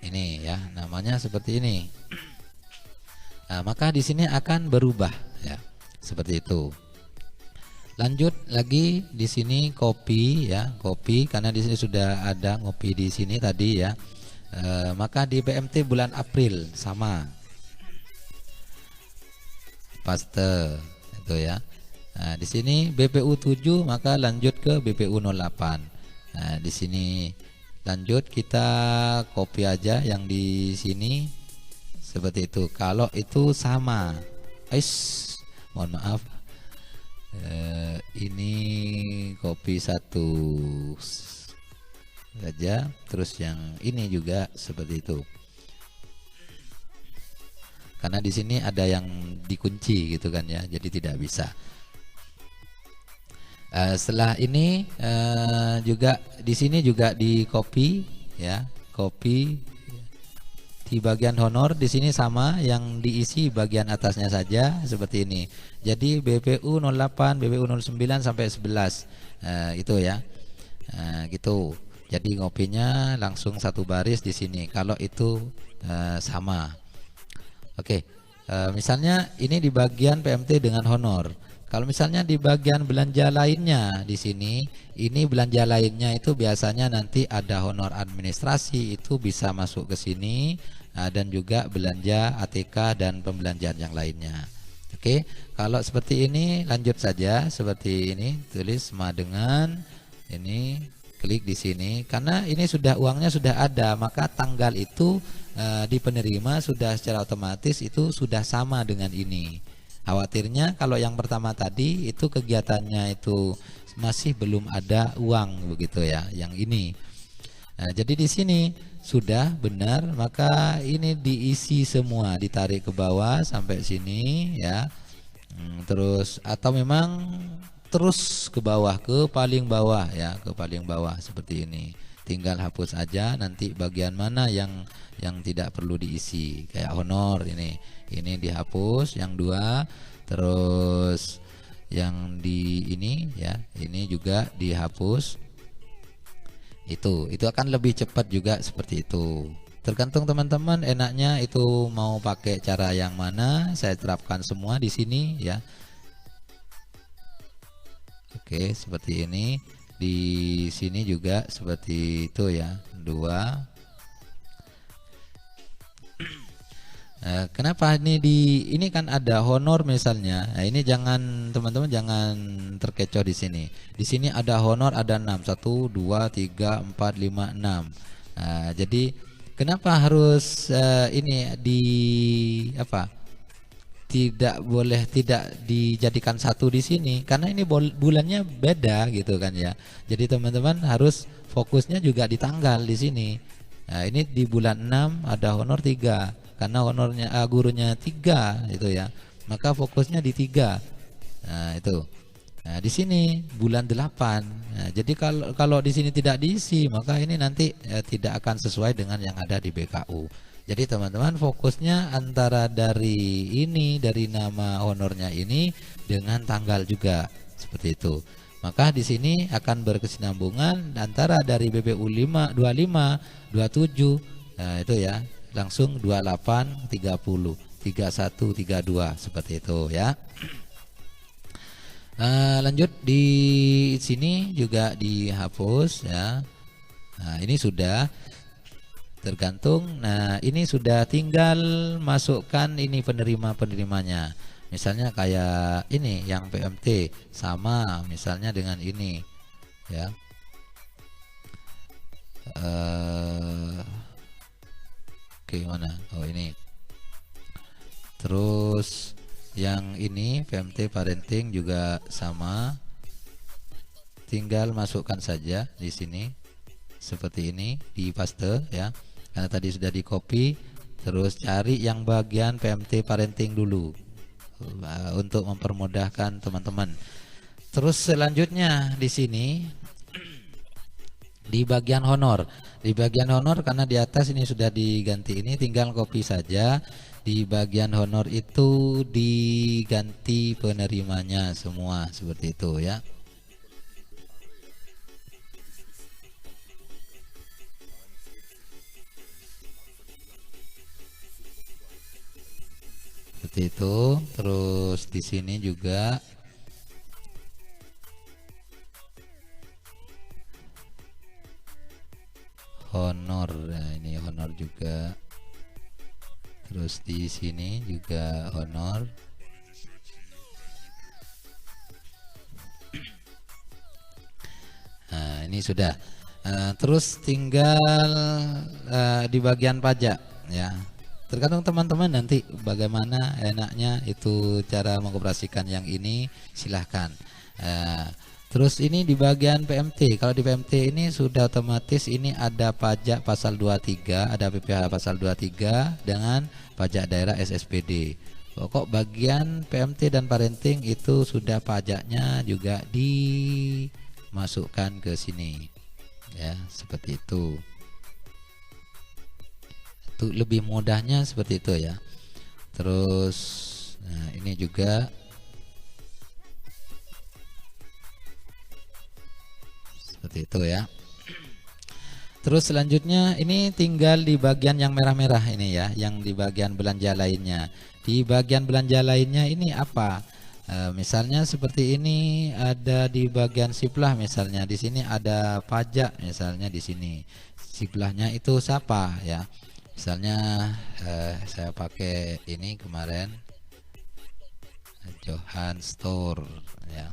ini ya, namanya seperti ini. Nah, maka di sini akan berubah ya, seperti itu. Lanjut lagi di sini kopi ya, kopi karena di sini sudah ada ngopi di sini tadi ya. Maka di PMT bulan April sama. Paste itu ya. Nah, di sini BPU 7 maka lanjut ke BPU 08. Nah, di sini lanjut kita copy aja yang di sini seperti itu. Kalau itu sama, mohon maaf, ini copy satu saja, terus yang ini juga seperti itu. Karena di sini ada yang dikunci gitu kan ya, jadi tidak bisa. Setelah ini juga di sini juga di copy ya, copy di bagian honor di sini sama, yang diisi bagian atasnya saja seperti ini. Jadi BPU 08, BPU 09 sampai 11 itu ya, gitu. Jadi ngopinya langsung satu baris di sini. Kalau itu sama, oke. Misalnya ini di bagian PMT dengan honor. Kalau misalnya di bagian belanja lainnya di sini, ini belanja lainnya itu biasanya nanti ada honor administrasi, itu bisa masuk ke sini, dan juga belanja ATK dan pembelanjaan yang lainnya. Oke, kalau seperti ini lanjut saja seperti ini, tulis sama dengan ini, klik di sini. Karena ini sudah uangnya sudah ada, maka tanggal itu di penerima sudah secara otomatis itu sudah sama dengan ini. Khawatirnya kalau yang pertama tadi itu kegiatannya itu masih belum ada uang begitu ya, yang ini. Nah, jadi di sini sudah benar, maka ini diisi semua, ditarik ke bawah sampai sini ya. Terus atau memang terus ke bawah, ke paling bawah ya, ke paling bawah seperti ini. Tinggal hapus aja nanti bagian mana yang tidak perlu diisi, kayak honor ini dihapus yang 2, terus yang di ini ya, ini juga dihapus. Itu akan lebih cepat juga seperti itu. Tergantung teman-teman enaknya itu mau pakai cara yang mana. Saya terapkan semua di sini ya. Oke, seperti ini. Di sini juga seperti itu ya, 2. Kenapa ini kan ada honor misalnya. Nah, ini jangan teman-teman jangan terkecoh di sini. Di sini ada honor, ada 6, 1 2 3 4 5 6. Jadi kenapa harus ini tidak dijadikan satu di sini? Karena ini bulannya beda gitu kan ya. Jadi teman-teman harus fokusnya juga di tanggal di sini. Nah, ini di bulan 6 ada honor 3. Karena honornya gurunya 3 itu ya, maka fokusnya di 3. Nah itu. Nah di sini bulan 8. Nah, jadi kalau di sini tidak diisi, maka ini nanti tidak akan sesuai dengan yang ada di BKU. Jadi teman-teman fokusnya antara dari nama honornya ini dengan tanggal juga seperti itu. Maka di sini akan berkesinambungan antara dari BPU 25, 27, nah itu ya. Langsung 28, 30, 31, 32 seperti itu ya. Lanjut di sini juga dihapus ya. Nah, ini sudah tergantung. Nah, ini sudah tinggal masukkan ini penerimanya. Misalnya kayak ini yang PMT sama misalnya dengan ini ya. Oke, mana? Oh ini. Terus yang ini PMT parenting juga sama. Tinggal masukkan saja di sini seperti ini di paste ya. Karena tadi sudah di copy. Terus cari yang bagian PMT parenting dulu untuk mempermudahkan teman-teman. Terus selanjutnya di sini Di bagian honor, di bagian honor karena di atas ini sudah diganti, ini tinggal copy saja. Di bagian honor itu diganti penerimanya semua seperti itu ya. Seperti itu. Terus di sini juga honor, nah ini honor juga. Terus di sini juga honor. Nah ini sudah. Terus tinggal di bagian pajak ya. Tergantung teman-teman nanti bagaimana enaknya itu cara mengoperasikan yang ini, silahkan. Terus ini di bagian PMT, kalau di PMT ini sudah otomatis ini ada pajak pasal 23, ada PPh pasal 23 dengan pajak daerah SSPD. Pokok bagian PMT dan parenting itu sudah pajaknya juga dimasukkan ke sini. Ya, seperti itu. Itu lebih mudahnya seperti itu ya. Terus nah ini juga seperti itu ya. Terus selanjutnya ini tinggal di bagian yang merah-merah ini ya, yang di bagian belanja lainnya. Di bagian belanja lainnya ini apa? Misalnya seperti ini ada di bagian siplah, misalnya di sini ada pajak, misalnya di sini siplahnya itu siapa ya? Misalnya saya pakai ini kemarin Johan Store ya.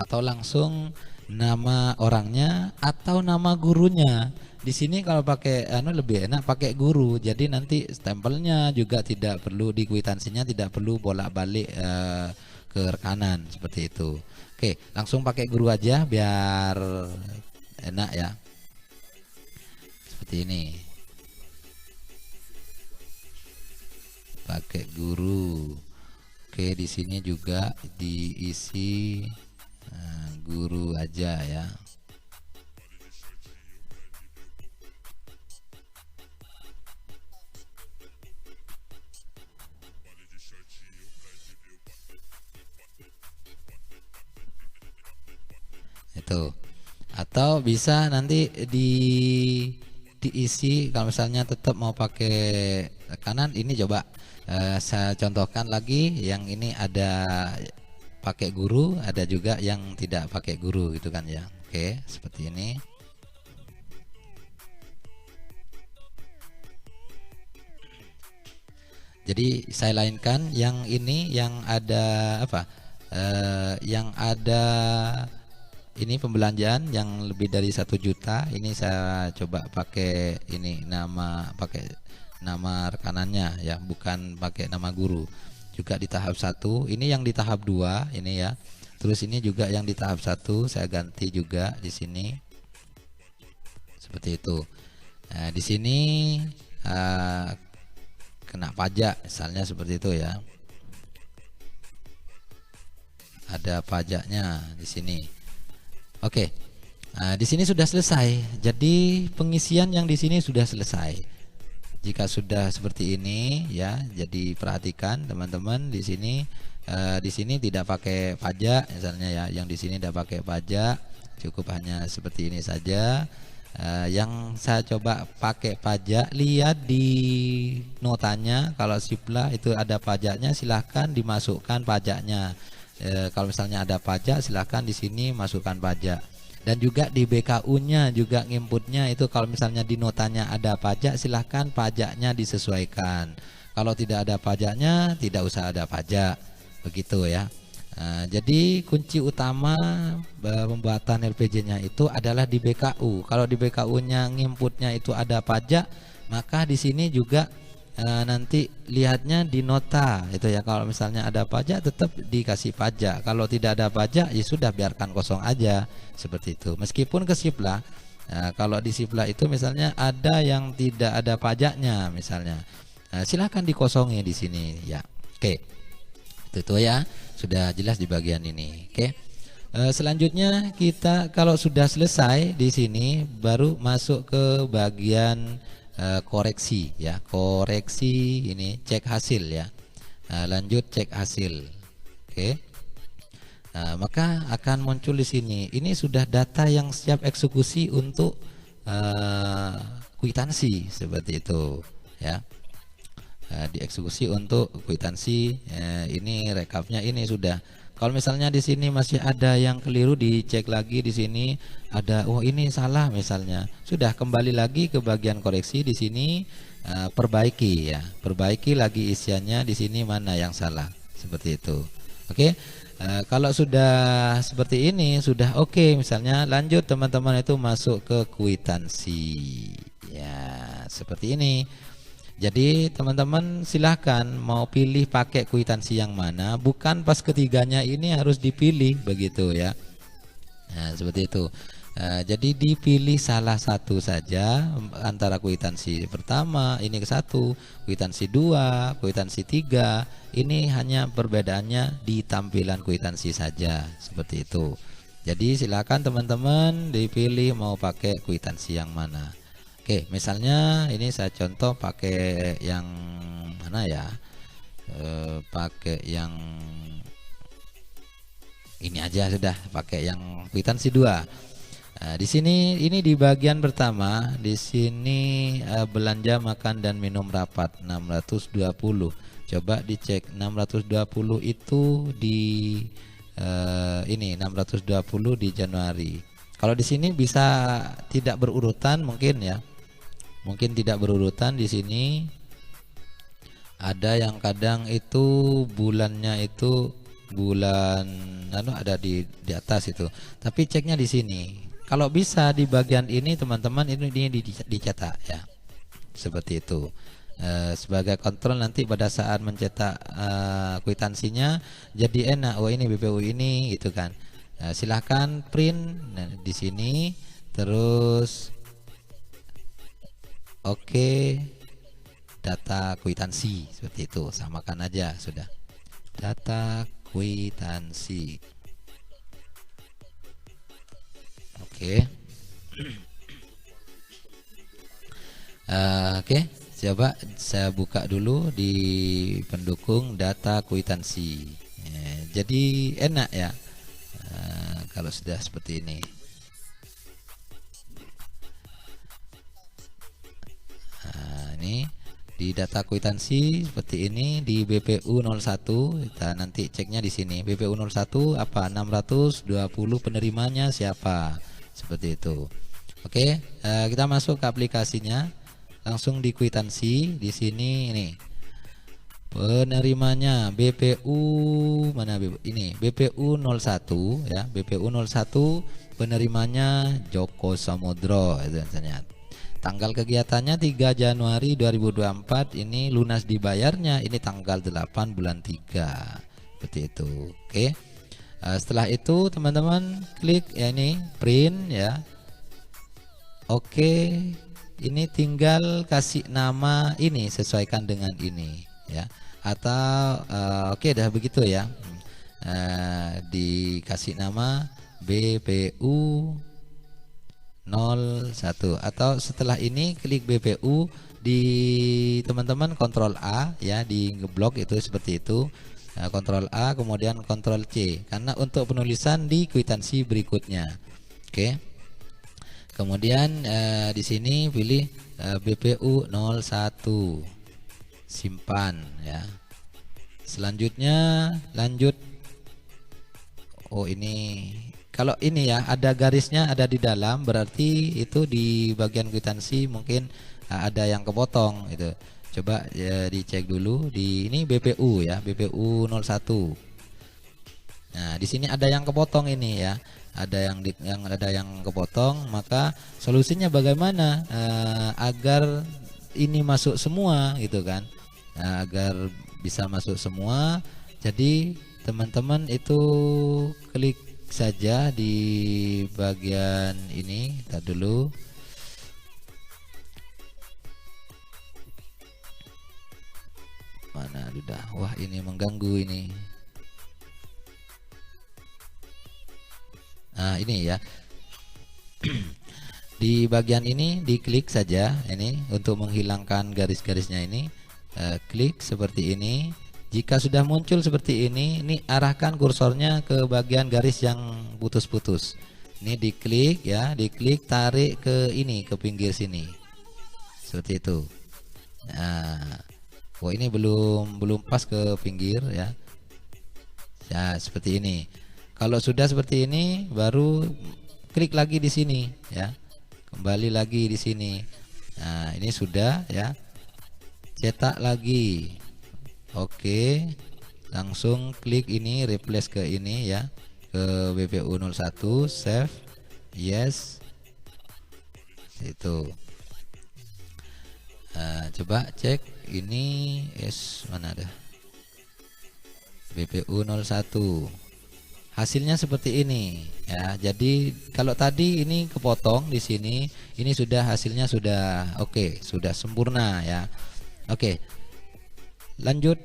Atau langsung nama orangnya atau nama gurunya. Di sini kalau pakai lebih enak pakai guru. Jadi nanti stempelnya juga tidak perlu, di kwitansinya tidak perlu bolak-balik ke rekanan seperti itu. Oke, langsung pakai guru aja biar enak ya. Seperti ini. Pakai guru. Oke, di sini juga diisi guru aja ya. Itu. Atau bisa nanti diisi kalau misalnya tetap mau pakai kanan, ini coba saya contohkan lagi. Yang ini ada pakai guru, ada juga yang tidak pakai guru gitu kan ya. Oke, seperti ini. Jadi saya lainkan yang ini yang ada apa? Yang ada ini pembelanjaan yang lebih dari 1 juta. Ini saya coba pakai ini pakai nama rekanannya ya, bukan pakai nama guru. Juga di tahap 1, ini yang di tahap 2 ini ya. Terus ini juga yang di tahap 1 saya ganti juga di sini. Seperti itu. Nah, di sini kena pajak misalnya seperti itu ya. Ada pajaknya di sini. Oke. Nah, di sini sudah selesai. Jadi pengisian yang di sini sudah selesai. Jika sudah seperti ini ya, jadi perhatikan teman-teman di sini tidak pakai pajak misalnya ya. Yang di sini tidak pakai pajak, cukup hanya seperti ini saja. Yang saya coba pakai pajak, lihat di notanya kalau siplah itu ada pajaknya, silahkan dimasukkan pajaknya. Kalau misalnya ada pajak, silahkan di sini masukkan pajak. Dan juga di BKU-nya juga nginputnya itu, kalau misalnya di notanya ada pajak, silahkan pajaknya disesuaikan. Kalau tidak ada pajaknya, tidak usah ada pajak, begitu ya. Jadi kunci utama pembuatan LPJ-nya itu adalah di BKU. Kalau di BKU-nya nginputnya itu ada pajak, maka di sini juga nanti lihatnya di nota itu ya. Kalau misalnya ada pajak, tetap dikasih pajak. Kalau tidak ada pajak, ya sudah biarkan kosong aja seperti itu. Meskipun ke siplah, kalau di siplah itu misalnya ada yang tidak ada pajaknya misalnya, silahkan dikosongi di sini ya. Oke, itu ya sudah jelas di bagian ini. Oke, Selanjutnya kita kalau sudah selesai di sini baru masuk ke bagian koreksi ya. Koreksi ini cek hasil ya. Lanjut cek hasil. Oke. Maka akan muncul di sini. Ini sudah data yang siap eksekusi untuk kwitansi seperti itu ya. Dieksekusi untuk kwitansi. Ini rekapnya ini sudah. Kalau misalnya di sini masih ada yang keliru, dicek lagi di sini ada, oh ini salah misalnya, sudah kembali lagi ke bagian koreksi di sini, perbaiki ya, perbaiki lagi isiannya di sini mana yang salah seperti itu. Oke, kalau sudah seperti ini sudah oke, misalnya lanjut teman-teman itu masuk ke kwitansi ya seperti ini. Jadi teman-teman silahkan mau pilih pakai kwitansi yang mana, bukan pas ketiganya ini harus dipilih begitu ya. Nah seperti itu. Jadi dipilih salah satu saja antara kwitansi pertama ini ke satu, kwitansi dua, kwitansi tiga. Ini hanya perbedaannya di tampilan kwitansi saja seperti itu. Jadi silakan teman-teman dipilih mau pakai kwitansi yang mana. Oke, misalnya ini saya contoh pakai yang mana ya? Pakai yang ini aja sudah, pakai yang kwitansi 2. Di sini ini di bagian pertama, di sini belanja makan dan minum rapat 620. Coba dicek 620 itu di ini 620 di Januari. Kalau di sini bisa tidak berurutan mungkin ya. Mungkin tidak berurutan di sini. Ada yang kadang itu bulannya itu bulan ada di atas itu. Tapi ceknya di sini. Kalau bisa di bagian ini teman-teman ini dicetak ya. Seperti itu. Sebagai kontrol nanti pada saat mencetak kwitansinya jadi enak. Oh ini BPU ini gitu kan. Silahkan print di sini terus oke, data kwitansi seperti itu, samakan aja sudah. Data kwitansi. Oke. Oke, coba saya buka dulu di pendukung data kwitansi. Jadi enak ya kalau sudah seperti ini. Ini di data kwitansi seperti ini di BPU 01 kita nanti ceknya di sini. BPU 01 apa 620 penerimanya siapa seperti itu. Oke, kita masuk ke aplikasinya langsung di kwitansi di sini ini penerimanya BPU mana ini BPU 01 ya BPU 01 penerimanya Joko Samudro itu misalnya. Tanggal kegiatannya 3 Januari 2024, ini lunas dibayarnya ini tanggal 8 bulan 3 seperti itu. Oke. Setelah itu teman-teman klik ya ini print ya. Oke. Ini tinggal kasih nama ini sesuaikan dengan ini ya. Atau oke dah begitu ya. Dikasih nama BPU 01 atau setelah ini klik BPU di teman-teman kontrol A ya di ngeblok itu seperti itu. Kontrol A kemudian kontrol C karena untuk penulisan di kwitansi berikutnya. Oke. Kemudian di sini pilih BPU 01 simpan ya. Selanjutnya lanjut. Oh ini kalau ini ya ada garisnya ada di dalam berarti itu di bagian kwitansi mungkin ada yang kepotong itu. Coba ya, dicek dulu di ini BPU ya BPU 01. Nah di sini ada yang kepotong ini ya ada yang kepotong maka solusinya bagaimana agar ini masuk semua gitu kan agar bisa masuk semua. Jadi teman-teman itu klik saja di bagian ini. Kita dulu mana udah wah ini mengganggu ini. Nah, ini ya. Di bagian ini diklik saja ini untuk menghilangkan garis-garisnya ini. Klik seperti ini. Jika sudah muncul seperti ini arahkan kursornya ke bagian garis yang putus-putus. Ini diklik ya, diklik, tarik ke ini, ke pinggir sini. Seperti itu. Nah, oh ini belum pas ke pinggir ya. Ya, seperti ini. Kalau sudah seperti ini baru klik lagi di sini ya. Kembali lagi di sini. Nah, ini sudah ya. Cetak lagi. Oke. Langsung klik ini, replace ke ini ya. Ke BPU01, save. Yes. Itu. Coba cek ini mana dah. BPU01. Hasilnya seperti ini ya. Jadi kalau tadi ini kepotong di sini, ini sudah hasilnya sudah oke, sudah sempurna ya. Oke. Lanjut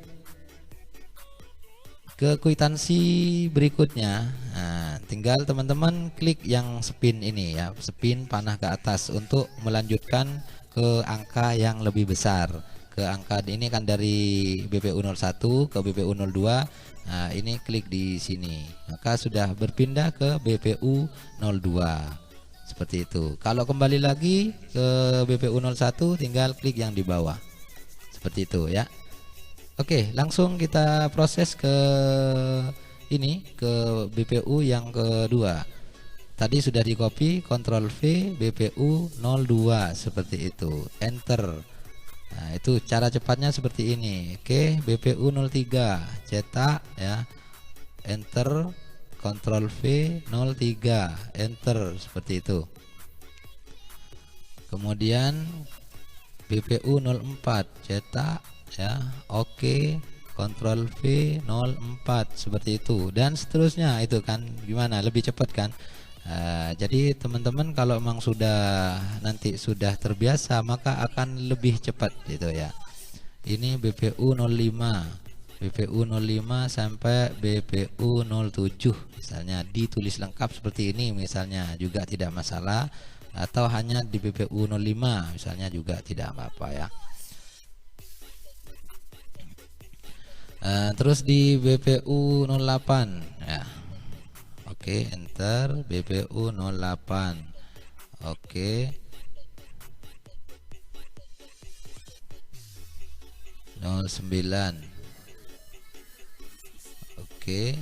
ke kwitansi berikutnya. Nah, tinggal teman-teman klik yang spin ini ya, spin panah ke atas untuk melanjutkan ke angka yang lebih besar. Ke angka ini kan dari BPU01 ke BPU02. Nah, ini klik di sini. Maka sudah berpindah ke BPU02. Seperti itu. Kalau kembali lagi ke BPU01 tinggal klik yang di bawah. Seperti itu ya. Oke, langsung kita proses ke ini, ke BPU yang kedua. Tadi sudah di copy, Ctrl V, BPU02 seperti itu. Enter. Nah, itu cara cepatnya seperti ini. Oke, BPU03 cetak ya. Enter, Ctrl V 03, enter seperti itu. Kemudian BPU04 cetak ya. Oke, Ctrl V 04 seperti itu dan seterusnya. Itu kan gimana, lebih cepat kan. Jadi teman-teman kalau memang sudah nanti sudah terbiasa maka akan lebih cepat gitu ya. Ini BPU05 sampai BPU07 misalnya ditulis lengkap seperti ini misalnya juga tidak masalah, atau hanya di BPU05 misalnya juga tidak apa-apa ya. Terus di BPU08 ya. Oke, enter BPU08. Oke. 09. Oke.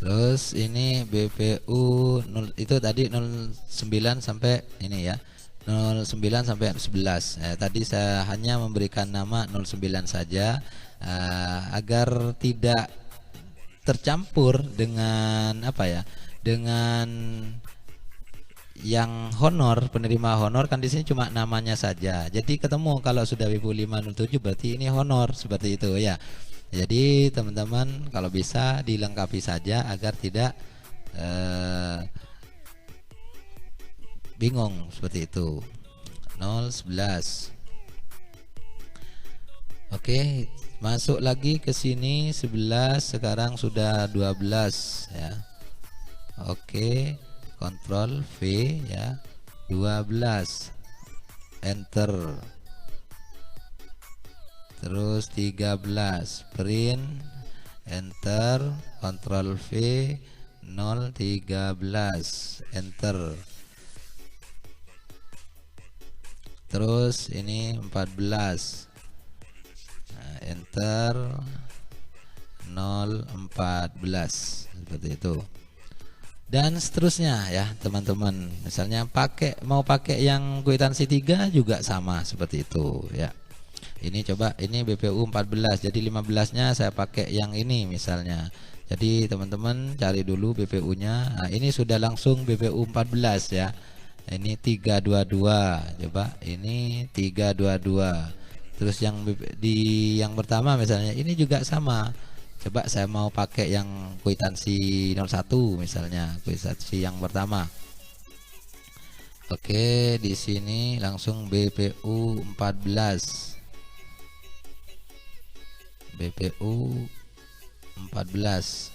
Terus ini BPU 0, itu tadi 09 sampai ini ya. 09 sampai 11. Tadi saya hanya memberikan nama 09 saja agar tidak tercampur dengan apa ya? Dengan yang honor, penerima honor kan di sini cuma namanya saja. Jadi ketemu kalau sudah BPU 507 berarti ini honor seperti itu ya. Jadi teman-teman kalau bisa dilengkapi saja agar tidak bingung seperti itu. 011. Oke, masuk lagi ke sini 11, sekarang sudah 12 ya. Oke, Ctrl V ya. 12. Enter. Terus 13, print, enter, Ctrl V 013, enter. Terus ini 14, enter, 014 seperti itu. Dan seterusnya ya teman-teman. Misalnya mau pakai yang kwitansi 3 juga sama seperti itu ya. Ini coba, ini BPU 14, jadi 15-nya saya pakai yang ini misalnya. Jadi teman-teman cari dulu BPU-nya. Nah, ini sudah langsung BPU 14 ya. Ini 322. Coba ini 322. Terus yang pertama misalnya ini juga sama. Coba saya mau pakai yang kwitansi 01 misalnya, kwitansi yang pertama. Oke, di sini langsung BPU 14. BPU 14.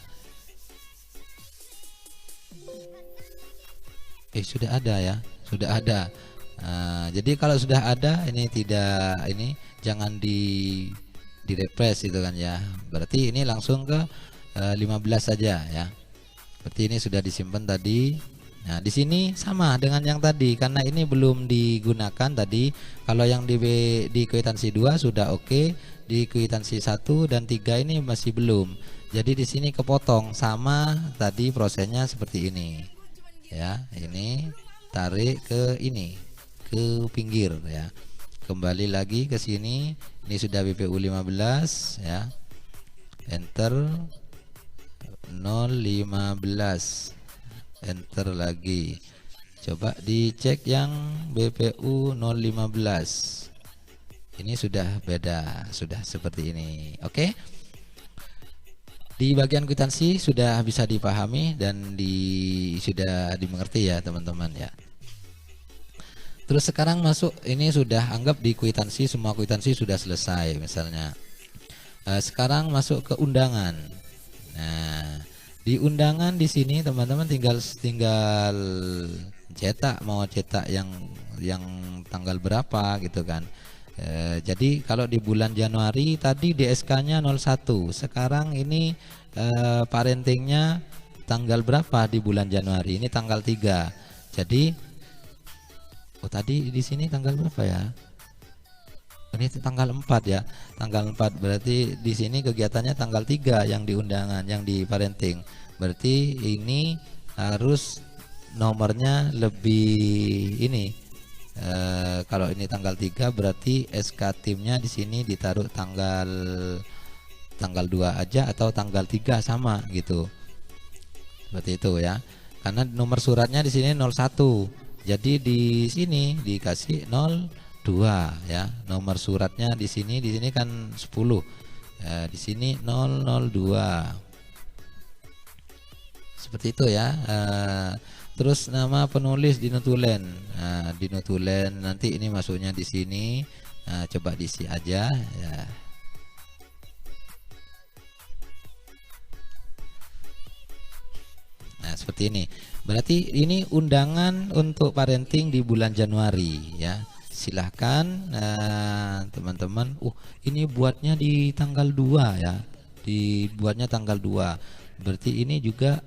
Sudah ada ya, sudah ada. Jadi kalau sudah ada ini tidak, ini jangan di refresh itu kan ya. Berarti ini langsung ke 15 saja ya. Berarti ini sudah disimpan tadi. Nah, di sini sama dengan yang tadi karena ini belum digunakan tadi. Kalau yang di kwitansi 2 sudah oke, di kwitansi 1 dan 3 ini masih belum. Jadi di sini kepotong sama tadi prosesnya seperti ini. Ya, ini tarik ke ini, ke pinggir ya. Kembali lagi ke sini. Ini sudah BPU 15 ya. Enter 015. Enter lagi. Coba dicek yang BPU 015. Ini sudah beda, sudah seperti ini. Oke. Di bagian kwitansi sudah bisa dipahami dan sudah dimengerti ya teman-teman ya. Terus sekarang masuk, ini sudah anggap di kwitansi, semua kwitansi sudah selesai misalnya. Sekarang masuk ke undangan. Nah, di undangan di sini teman-teman tinggal cetak, mau cetak yang tanggal berapa gitu kan. Jadi kalau di bulan Januari tadi DSK-nya 01, sekarang ini parentingnya tanggal berapa di bulan Januari? Ini tanggal 3. Jadi tadi di sini tanggal berapa ya? Ini tanggal 4 ya. Tanggal 4 berarti di sini kegiatannya tanggal 3 yang di undangan, yang di parenting. Berarti ini harus nomornya lebih ini. Kalau ini tanggal 3 berarti SK timnya di sini ditaruh tanggal 2 aja atau tanggal 3 sama gitu. Seperti itu ya. Karena nomor suratnya di sini 01. Jadi di sini dikasih 02 ya. Nomor suratnya di sini kan 10. Di sini 002. Seperti itu ya. Terus nama penulis dinotulen. Nah, dinotulen nanti ini masuknya di sini. Nah, coba diisi aja ya. Nah, seperti ini. Berarti ini undangan untuk parenting di bulan Januari ya. Silahkan teman-teman. Ini buatnya di tanggal 2 ya. Dibuatnya tanggal 2. Berarti ini juga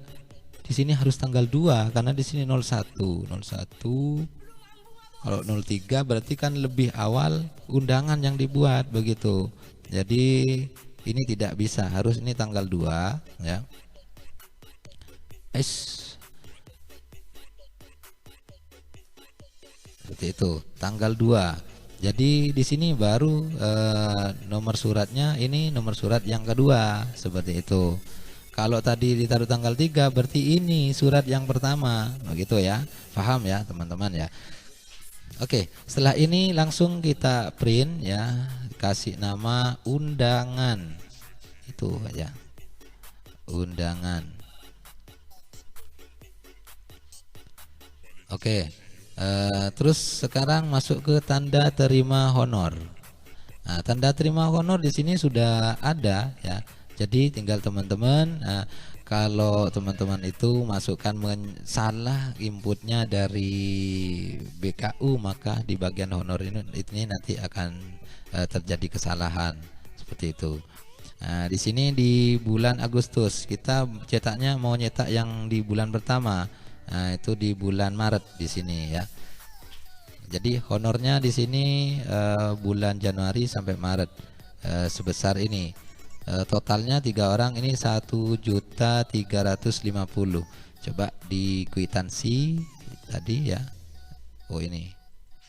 di sini harus tanggal 2 karena di sini 01. Kalau 03 berarti kan lebih awal undangan yang dibuat begitu. Jadi ini tidak bisa, harus ini tanggal 2 ya. Seperti itu, tanggal 2. Jadi di sini baru nomor suratnya ini nomor surat yang kedua seperti itu. Kalau tadi ditaruh tanggal 3 berarti ini surat yang pertama, begitu ya. Paham ya teman-teman ya. Oke, setelah ini langsung kita print ya, kasih nama undangan. Itu aja. Undangan. Oke. Terus sekarang masuk ke tanda terima honor. Nah, tanda terima honor di sini sudah ada ya. Jadi tinggal teman-teman, kalau teman-teman itu masukkan salah inputnya dari BKU, maka di bagian honor ini nanti akan terjadi kesalahan seperti itu. Nah, di sini di bulan Agustus kita cetaknya mau nyetak yang di bulan pertama, nah, itu di bulan Maret di sini ya. Jadi honornya di sini bulan Januari sampai Maret sebesar ini. Totalnya 3 orang ini 1.350.000. Coba di kwitansi tadi ya. Ini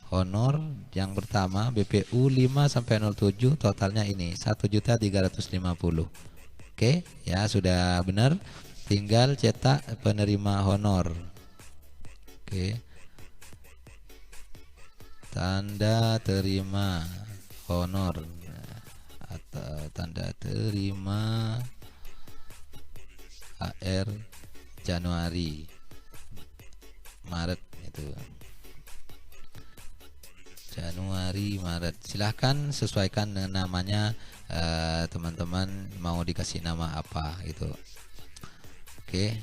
honor yang pertama BPU 5 sampai 07 totalnya ini 1.350.000. Oke ya, sudah benar. Tinggal cetak penerima honor. Oke. Tanda terima honor atau tanda terima HR Januari Maret itu. Januari, Maret. Silahkan sesuaikan dengan namanya, teman-teman mau dikasih nama apa gitu. Oke.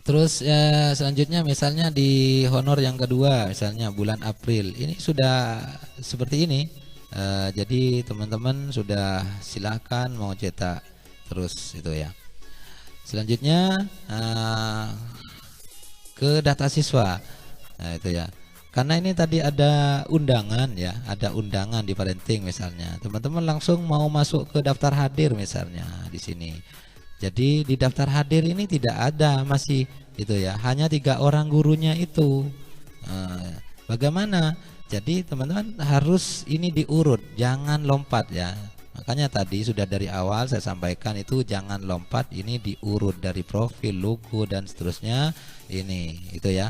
Terus selanjutnya misalnya di honor yang kedua, misalnya bulan April, ini sudah seperti ini. Jadi teman-teman sudah silakan mau cetak terus itu ya. Selanjutnya ke data siswa, nah itu ya. Karena ini tadi ada undangan ya, ada undangan di parenting misalnya. Teman-teman langsung mau masuk ke daftar hadir misalnya di sini. Jadi di daftar hadir ini tidak ada masih itu ya, hanya 3 orang gurunya itu. Bagaimana? Jadi teman-teman harus ini diurut, jangan lompat ya. Makanya tadi sudah dari awal saya sampaikan itu jangan lompat, ini diurut dari profil, logo dan seterusnya ini itu ya.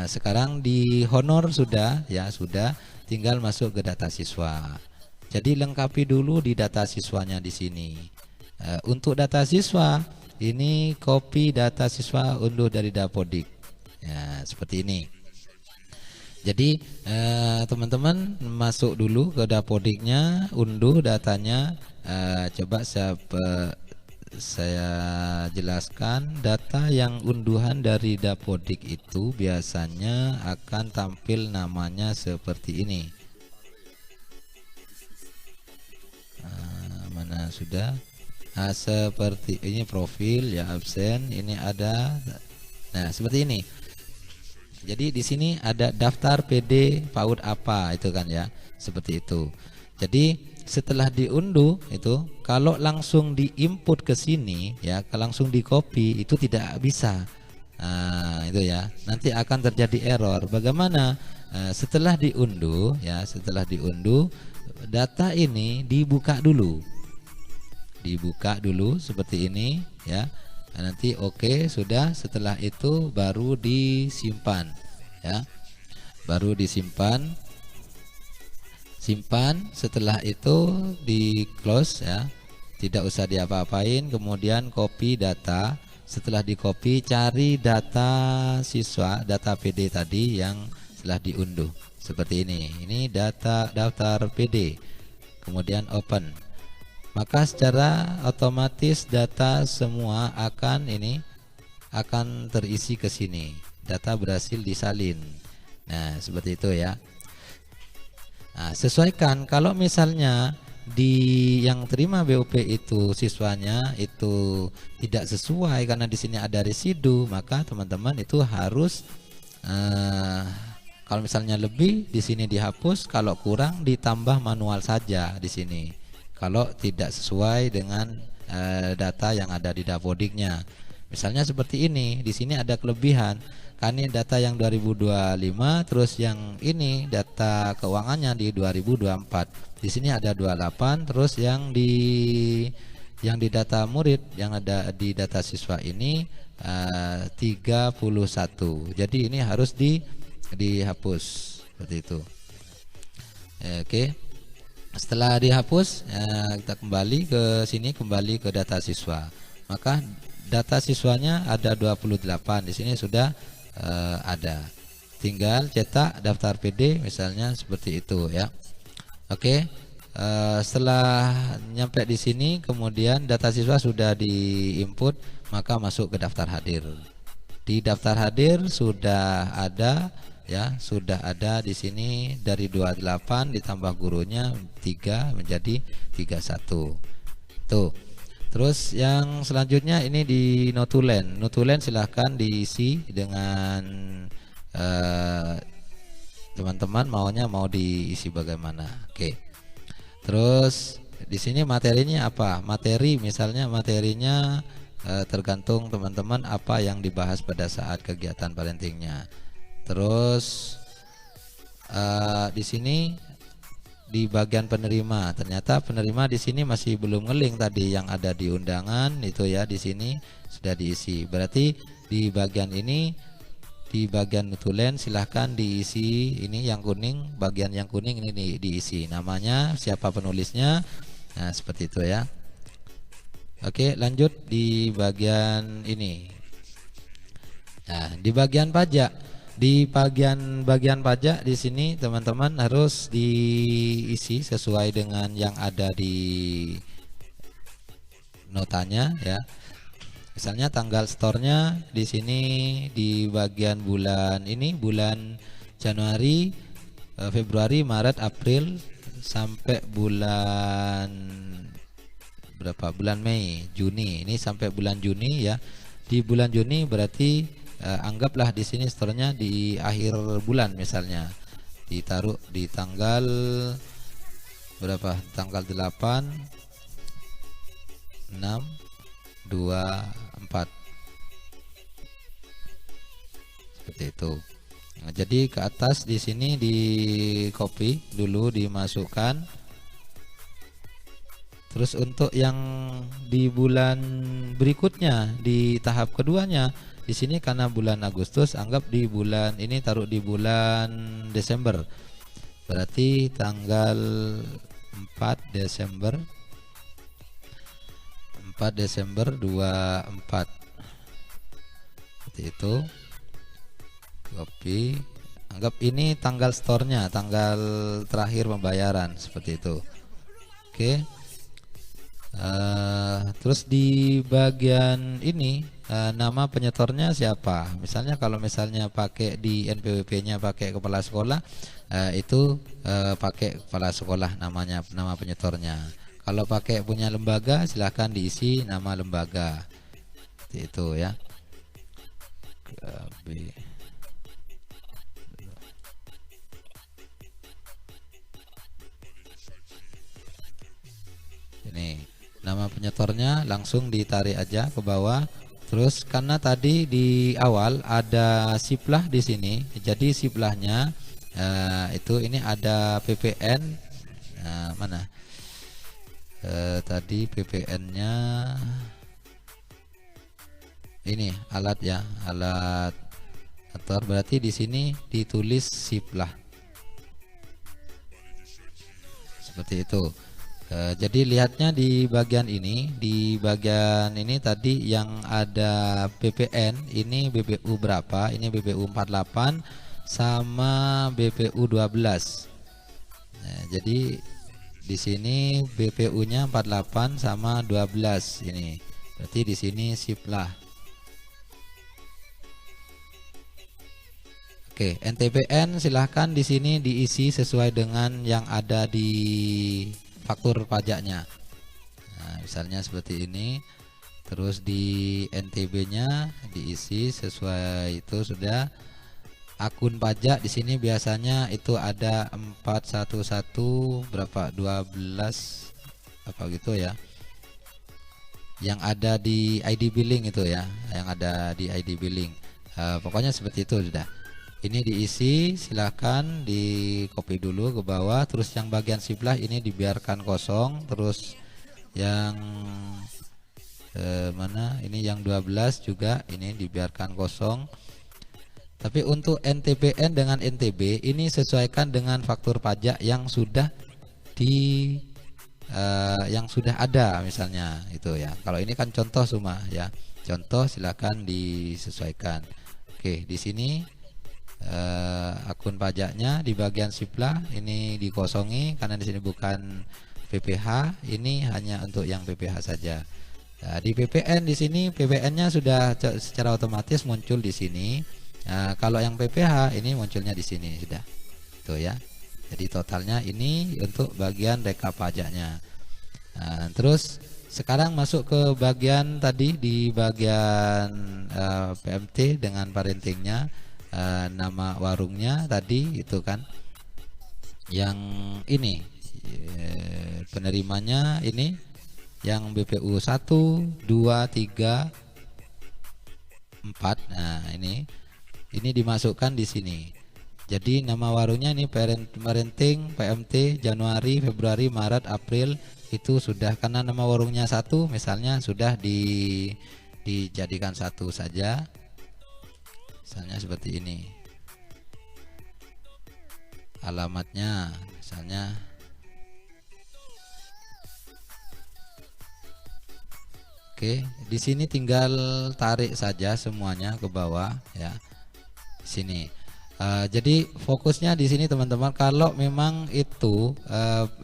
Sekarang di honor sudah ya, sudah tinggal masuk ke data siswa. Jadi lengkapi dulu di data siswanya di sini. Untuk data siswa ini copy data siswa unduh dari Dapodik ya, seperti ini. Jadi teman-teman masuk dulu ke Dapodiknya, unduh datanya. Coba saya jelaskan, data yang unduhan dari Dapodik itu biasanya akan tampil namanya seperti ini. Mana sudah? Seperti ini profil ya, absen, ini ada. Nah, seperti ini. Jadi di sini ada daftar PD PAUD apa itu kan ya, seperti itu. Jadi setelah diunduh itu kalau langsung diinput ke sini ya, kalau langsung di copy itu tidak bisa. Itu ya, nanti akan terjadi error. Bagaimana? Setelah diunduh ya, setelah diunduh data ini dibuka dulu. Dibuka dulu seperti ini ya. Nanti oke, sudah, setelah itu baru disimpan ya. Baru disimpan. Simpan, setelah itu di close ya. Tidak usah diapa-apain, kemudian copy data. Setelah di copy cari data siswa, data PD tadi yang telah diunduh. Seperti ini. Ini daftar PD. Kemudian open. Maka secara otomatis data semua akan terisi ke sini. Data berhasil disalin. Nah, seperti itu ya. Nah, sesuaikan kalau misalnya di yang terima BUP itu siswanya itu tidak sesuai karena di sini ada residu, maka teman-teman itu harus kalau misalnya lebih di sini dihapus, kalau kurang ditambah manual saja di sini. Kalau tidak sesuai dengan data yang ada di Dapodiknya. Misalnya seperti ini, di sini ada kelebihan. Kan ini data yang 2025, terus yang ini data keuangannya di 2024. Di sini ada 28, terus yang di data murid yang ada di data siswa ini 31. Jadi ini harus dihapus seperti itu. Oke. Setelah dihapus, kita kembali ke sini, kembali ke data siswa. Maka data siswanya ada 28, di sini sudah ada. Tinggal cetak daftar PD misalnya seperti itu ya. Oke. Setelah nyampe di sini, kemudian data siswa sudah diinput, maka masuk ke daftar hadir. Di daftar hadir sudah ada ya, sudah ada di sini dari 28 ditambah gurunya 3 menjadi 31. Tuh. Terus yang selanjutnya ini di notulen. Notulen silahkan diisi dengan teman-teman maunya mau diisi bagaimana. Oke. Terus di sini materinya apa? Materi misalnya materinya tergantung teman-teman apa yang dibahas pada saat kegiatan parentingnya. Terus di sini di bagian penerima, ternyata penerima di sini masih belum ngeling tadi yang ada di undangan itu ya, di sini sudah diisi. Berarti di bagian ini, di bagian notulen silahkan diisi ini yang kuning, bagian yang kuning ini diisi namanya, siapa penulisnya. Nah, seperti itu ya. Oke, lanjut di bagian ini. Nah, di bagian pajak, di bagian pajak di sini teman-teman harus diisi sesuai dengan yang ada di notanya ya. Misalnya tanggal store-nya di sini di bagian bulan ini bulan Januari, Februari, Maret, April sampai bulan berapa? Bulan Mei, Juni. Ini sampai bulan Juni ya. Di bulan Juni berarti anggaplah di sini store-nya di akhir bulan misalnya. Ditaruh di tanggal berapa? Tanggal 8 6 2 4 seperti itu. Nah, jadi ke atas di sini di copy dulu dimasukkan. Terus untuk yang di bulan berikutnya di tahap keduanya di sini karena bulan Agustus anggap di bulan ini taruh di bulan Desember. Berarti tanggal 4 Desember 24 seperti itu. Copy, anggap ini tanggal store-nya, tanggal terakhir pembayaran seperti itu. Oke. Terus di bagian ini nama penyetornya siapa? Misalnya kalau misalnya pakai di NPWP-nya pakai kepala sekolah, itu pakai kepala sekolah namanya, nama penyetornya. Kalau pakai punya lembaga silahkan diisi nama lembaga seperti itu ya. Ini nama penyetornya langsung ditarik aja ke bawah. Terus karena tadi di awal ada siplah di sini, jadi siplahnya itu ini ada PPN mana? Tadi PPN-nya ini alat ya, alat motor. Berarti di sini ditulis siplah seperti itu. Jadi lihatnya di bagian ini, tadi yang ada PPN ini BPU berapa? Ini BPU 48 sama BPU 12. Nah, jadi di sini BPU-nya 48 sama 12 ini. Berarti di sini siplah. Oke, NTPN silahkan di sini diisi sesuai dengan yang ada di faktur pajaknya. Nah, misalnya seperti ini. Terus di NTB-nya diisi sesuai itu sudah. Akun pajak di sini biasanya itu ada 411 berapa? 12 apa gitu ya. Yang ada di ID billing itu ya, yang ada di ID billing. Pokoknya seperti itu sudah. Ini diisi, silahkan di copy dulu ke bawah. Terus yang bagian siplah ini dibiarkan kosong. Terus yang mana ini yang 12 juga ini dibiarkan kosong. Tapi untuk NTPN dengan NTB ini sesuaikan dengan faktur pajak yang sudah yang sudah ada misalnya itu ya. Kalau ini kan contoh semua ya. Contoh silakan disesuaikan. Oke, di sini akun pajaknya di bagian siplah ini dikosongi karena di sini bukan PPH, ini hanya untuk yang PPH saja. Nah, di PPN di sini PPN-nya sudah secara otomatis muncul di sini. Nah, kalau yang PPH ini munculnya di sini sudah. Tuh ya. Jadi totalnya ini untuk bagian rekap pajaknya. Nah, terus sekarang masuk ke bagian tadi di bagian PMT dengan parentingnya. Nama warungnya tadi itu kan yang ini penerimanya ini yang BPU 1 2 3 4. Nah, ini dimasukkan di sini. Jadi nama warungnya ini parenting PMT Januari, Februari, Maret, April itu sudah karena nama warungnya satu misalnya sudah dijadikan satu saja. Misalnya seperti ini. Alamatnya misalnya. Oke, di sini tinggal tarik saja semuanya ke bawah ya. Sini. Jadi fokusnya di sini teman-teman, kalau memang itu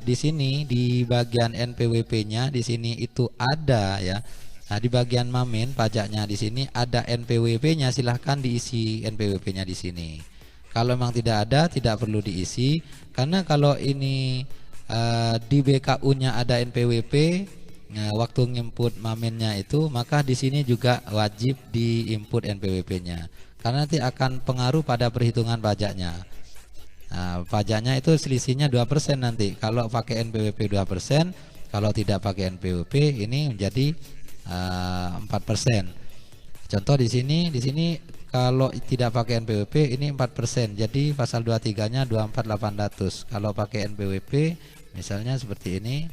di sini di bagian NPWP-nya di sini itu ada ya. Nah, di bagian mamin pajaknya di sini ada NPWP-nya, silahkan diisi NPWP-nya di sini. Kalau memang tidak ada, tidak perlu diisi, karena kalau ini di BKU-nya ada NPWP, waktu nginput maminnya itu, maka di sini juga wajib diinput NPWP-nya, karena nanti akan pengaruh pada perhitungan pajaknya. Nah, pajaknya itu selisihnya 2% nanti. Kalau pakai NPWP 2%, kalau tidak pakai NPWP ini menjadi 4%. Contoh di sini kalau tidak pakai NPWP ini 4%. Jadi pasal 23-nya 24.800. Kalau pakai NPWP misalnya seperti ini.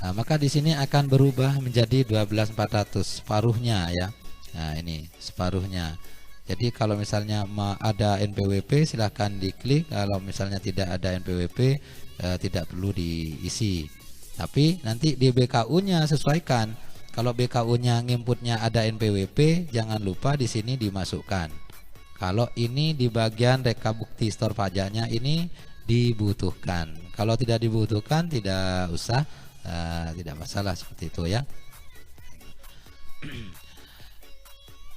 Nah, maka di sini akan berubah menjadi 12.400, separuhnya ya. Nah, ini separuhnya. Jadi kalau misalnya ada NPWP silahkan diklik, kalau misalnya tidak ada NPWP tidak perlu diisi. Tapi nanti di BKU-nya sesuaikan. Kalau BKU-nya nginputnya ada NPWP, jangan lupa di sini dimasukkan. Kalau ini di bagian reka bukti store pajaknya ini dibutuhkan. Kalau tidak dibutuhkan tidak usah, tidak masalah seperti itu ya.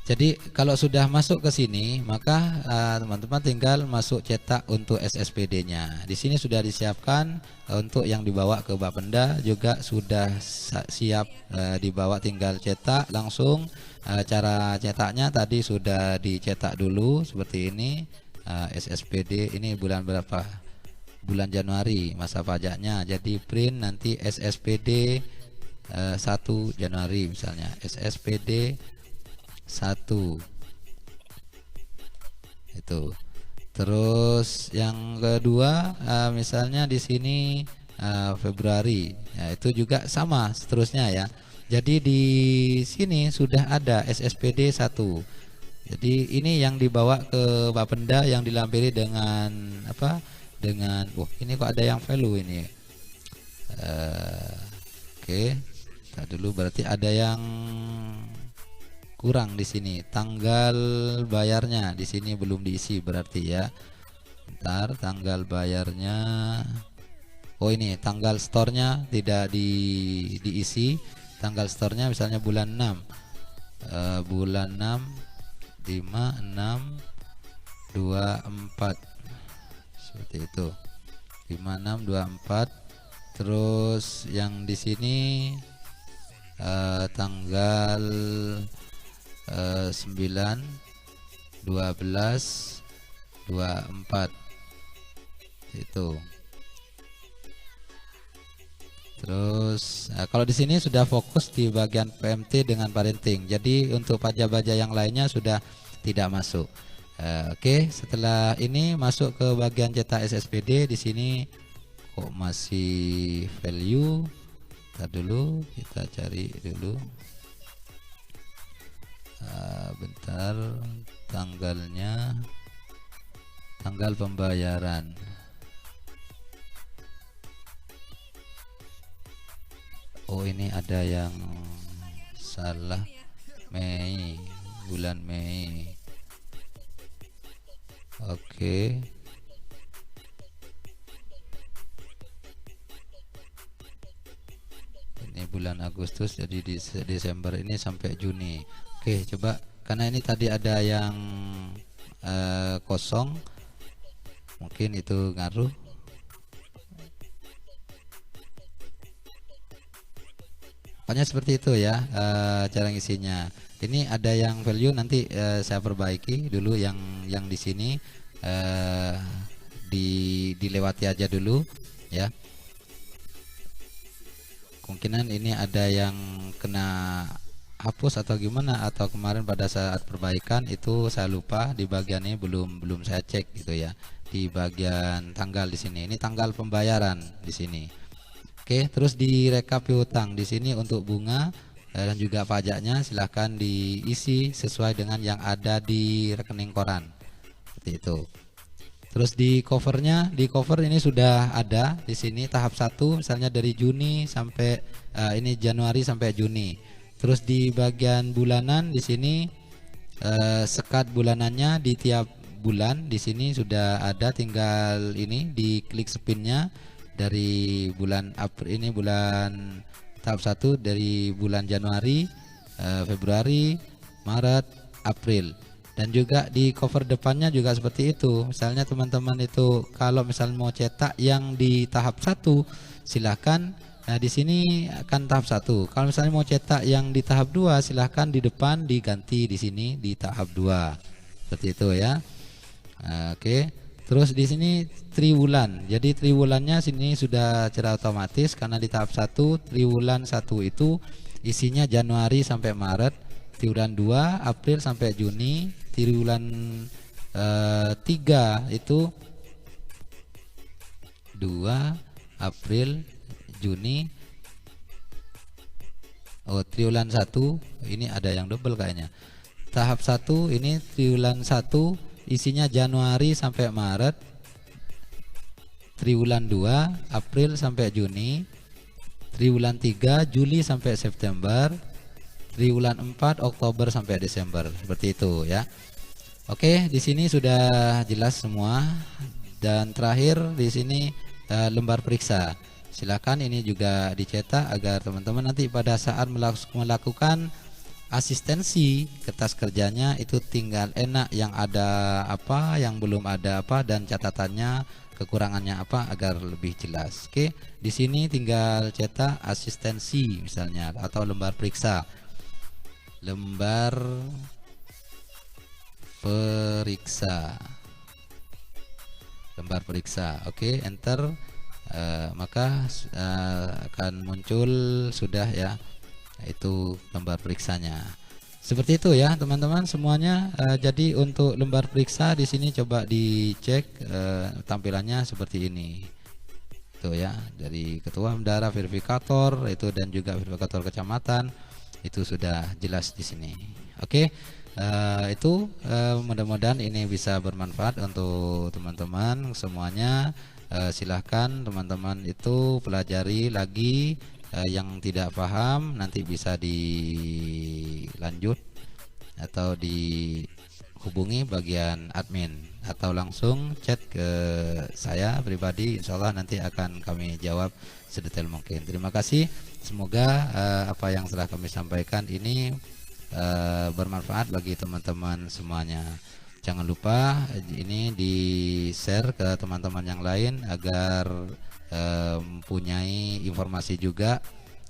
Jadi kalau sudah masuk ke sini, maka teman-teman tinggal masuk cetak untuk SSPD-nya. Di sini sudah disiapkan untuk yang dibawa ke Bapenda juga sudah siap dibawa, tinggal cetak langsung. Cara cetaknya tadi sudah dicetak dulu seperti ini. SSPD ini bulan berapa? Bulan Januari masa pajaknya. Jadi print nanti SSPD 1 Januari misalnya, SSPD 1 itu. Terus yang kedua misalnya di sini Februari ya, itu juga sama seterusnya ya. Jadi di sini sudah ada SSPD 1. Jadi ini yang dibawa ke Bapenda yang dilampiri dengan apa? Dengan ini kok ada yang value ini. Oke. Nah, dulu berarti ada yang kurang di sini. Tanggal bayarnya di sini belum diisi berarti ya. Bentar, tanggal bayarnya. Oh, ini tanggal store-nya tidak diisi. Tanggal store-nya misalnya bulan 6. Bulan 6 5 6 24. Seperti itu. 5 6 24. Terus yang di sini tanggal 9 12 24 itu. Terus kalau di sini sudah fokus di bagian PMT dengan parenting. Jadi untuk pajak-pajak yang lainnya sudah tidak masuk. Oke, setelah ini masuk ke bagian cetak SSPD. Di sini kok masih value. Ntar dulu kita cari dulu. Bentar, tanggalnya, tanggal pembayaran. Oh, ini ada yang salah. Mei, bulan Mei. Oke. Ini bulan Agustus, jadi di Desember ini sampai Juni. Oke, coba karena ini tadi ada yang kosong, mungkin itu ngaruh. Pokoknya seperti itu ya cara ngisinya. Ini ada yang value, nanti saya perbaiki dulu yang di sini dilewati aja dulu ya. Kemungkinan ini ada yang kena hapus atau gimana, atau kemarin pada saat perbaikan itu saya lupa di bagian ini belum saya cek gitu ya. Di bagian tanggal di sini, ini tanggal pembayaran di sini. Oke, terus di rekap piutang di sini untuk bunga dan juga pajaknya silahkan diisi sesuai dengan yang ada di rekening koran seperti itu. Terus di cover ini sudah ada di sini tahap 1 misalnya dari Juni sampai ini Januari sampai Juni. Terus di bagian bulanan di sini sekat bulanannya di tiap bulan di sini sudah ada, tinggal ini di klik spinnya dari bulan April ini bulan tahap 1 dari bulan Januari, Februari, Maret, April. Dan juga di cover depannya juga seperti itu. Misalnya teman-teman itu kalau misalnya mau cetak yang di tahap 1 silahkan, nah di sini akan tahap 1. Kalau misalnya mau cetak yang di tahap 2 silahkan di depan diganti di sini di tahap 2. Seperti itu ya. Oke. Terus di sini triwulan. Jadi triwulannya sini sudah secara otomatis karena di tahap 1 triwulan 1 itu isinya Januari sampai Maret, triwulan 2 April sampai Juni, triwulan 3 itu 2 April Juni. Triwulan 1 ini ada yang double kayaknya. Tahap 1 ini triwulan 1 isinya Januari sampai Maret, triwulan 2 April sampai Juni, triwulan 3 Juli sampai September, triwulan 4 Oktober sampai Desember. Seperti itu ya. Oke, di sini sudah jelas semua. Dan terakhir di sini lembar periksa. Silakan ini juga dicetak agar teman-teman nanti pada saat melakukan asistensi kertas kerjanya itu tinggal enak, yang ada apa, yang belum ada apa, dan catatannya kekurangannya apa agar lebih jelas. Oke, di sini tinggal cetak asistensi misalnya atau lembar periksa. Lembar periksa. Lembar periksa. Oke, enter. Maka akan muncul sudah ya itu lembar periksanya. Seperti itu ya teman-teman semuanya. Jadi untuk lembar periksa di sini coba dicek tampilannya seperti ini. Tuh ya, dari ketua bendahara, verifikator itu dan juga verifikator kecamatan itu sudah jelas di sini. Oke, itu mudah-mudahan ini bisa bermanfaat untuk teman-teman semuanya. Silahkan teman-teman itu pelajari lagi. Yang tidak paham nanti bisa dilanjut atau dihubungi bagian admin atau langsung chat ke saya pribadi, insya Allah nanti akan kami jawab sedetail mungkin. Terima kasih, semoga apa yang telah kami sampaikan ini bermanfaat bagi teman-teman semuanya. Jangan lupa ini di share ke teman-teman yang lain agar mempunyai informasi juga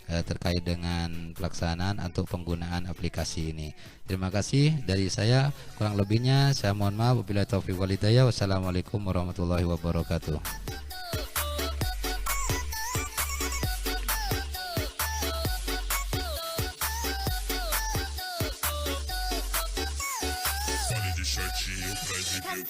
terkait dengan pelaksanaan atau penggunaan aplikasi ini. Terima kasih dari saya, kurang lebihnya saya mohon maaf. Wabillahi taufiq wal hidayah. Wassalamualaikum warahmatullahi wabarakatuh. Fallait des châtiers, pas des vieux.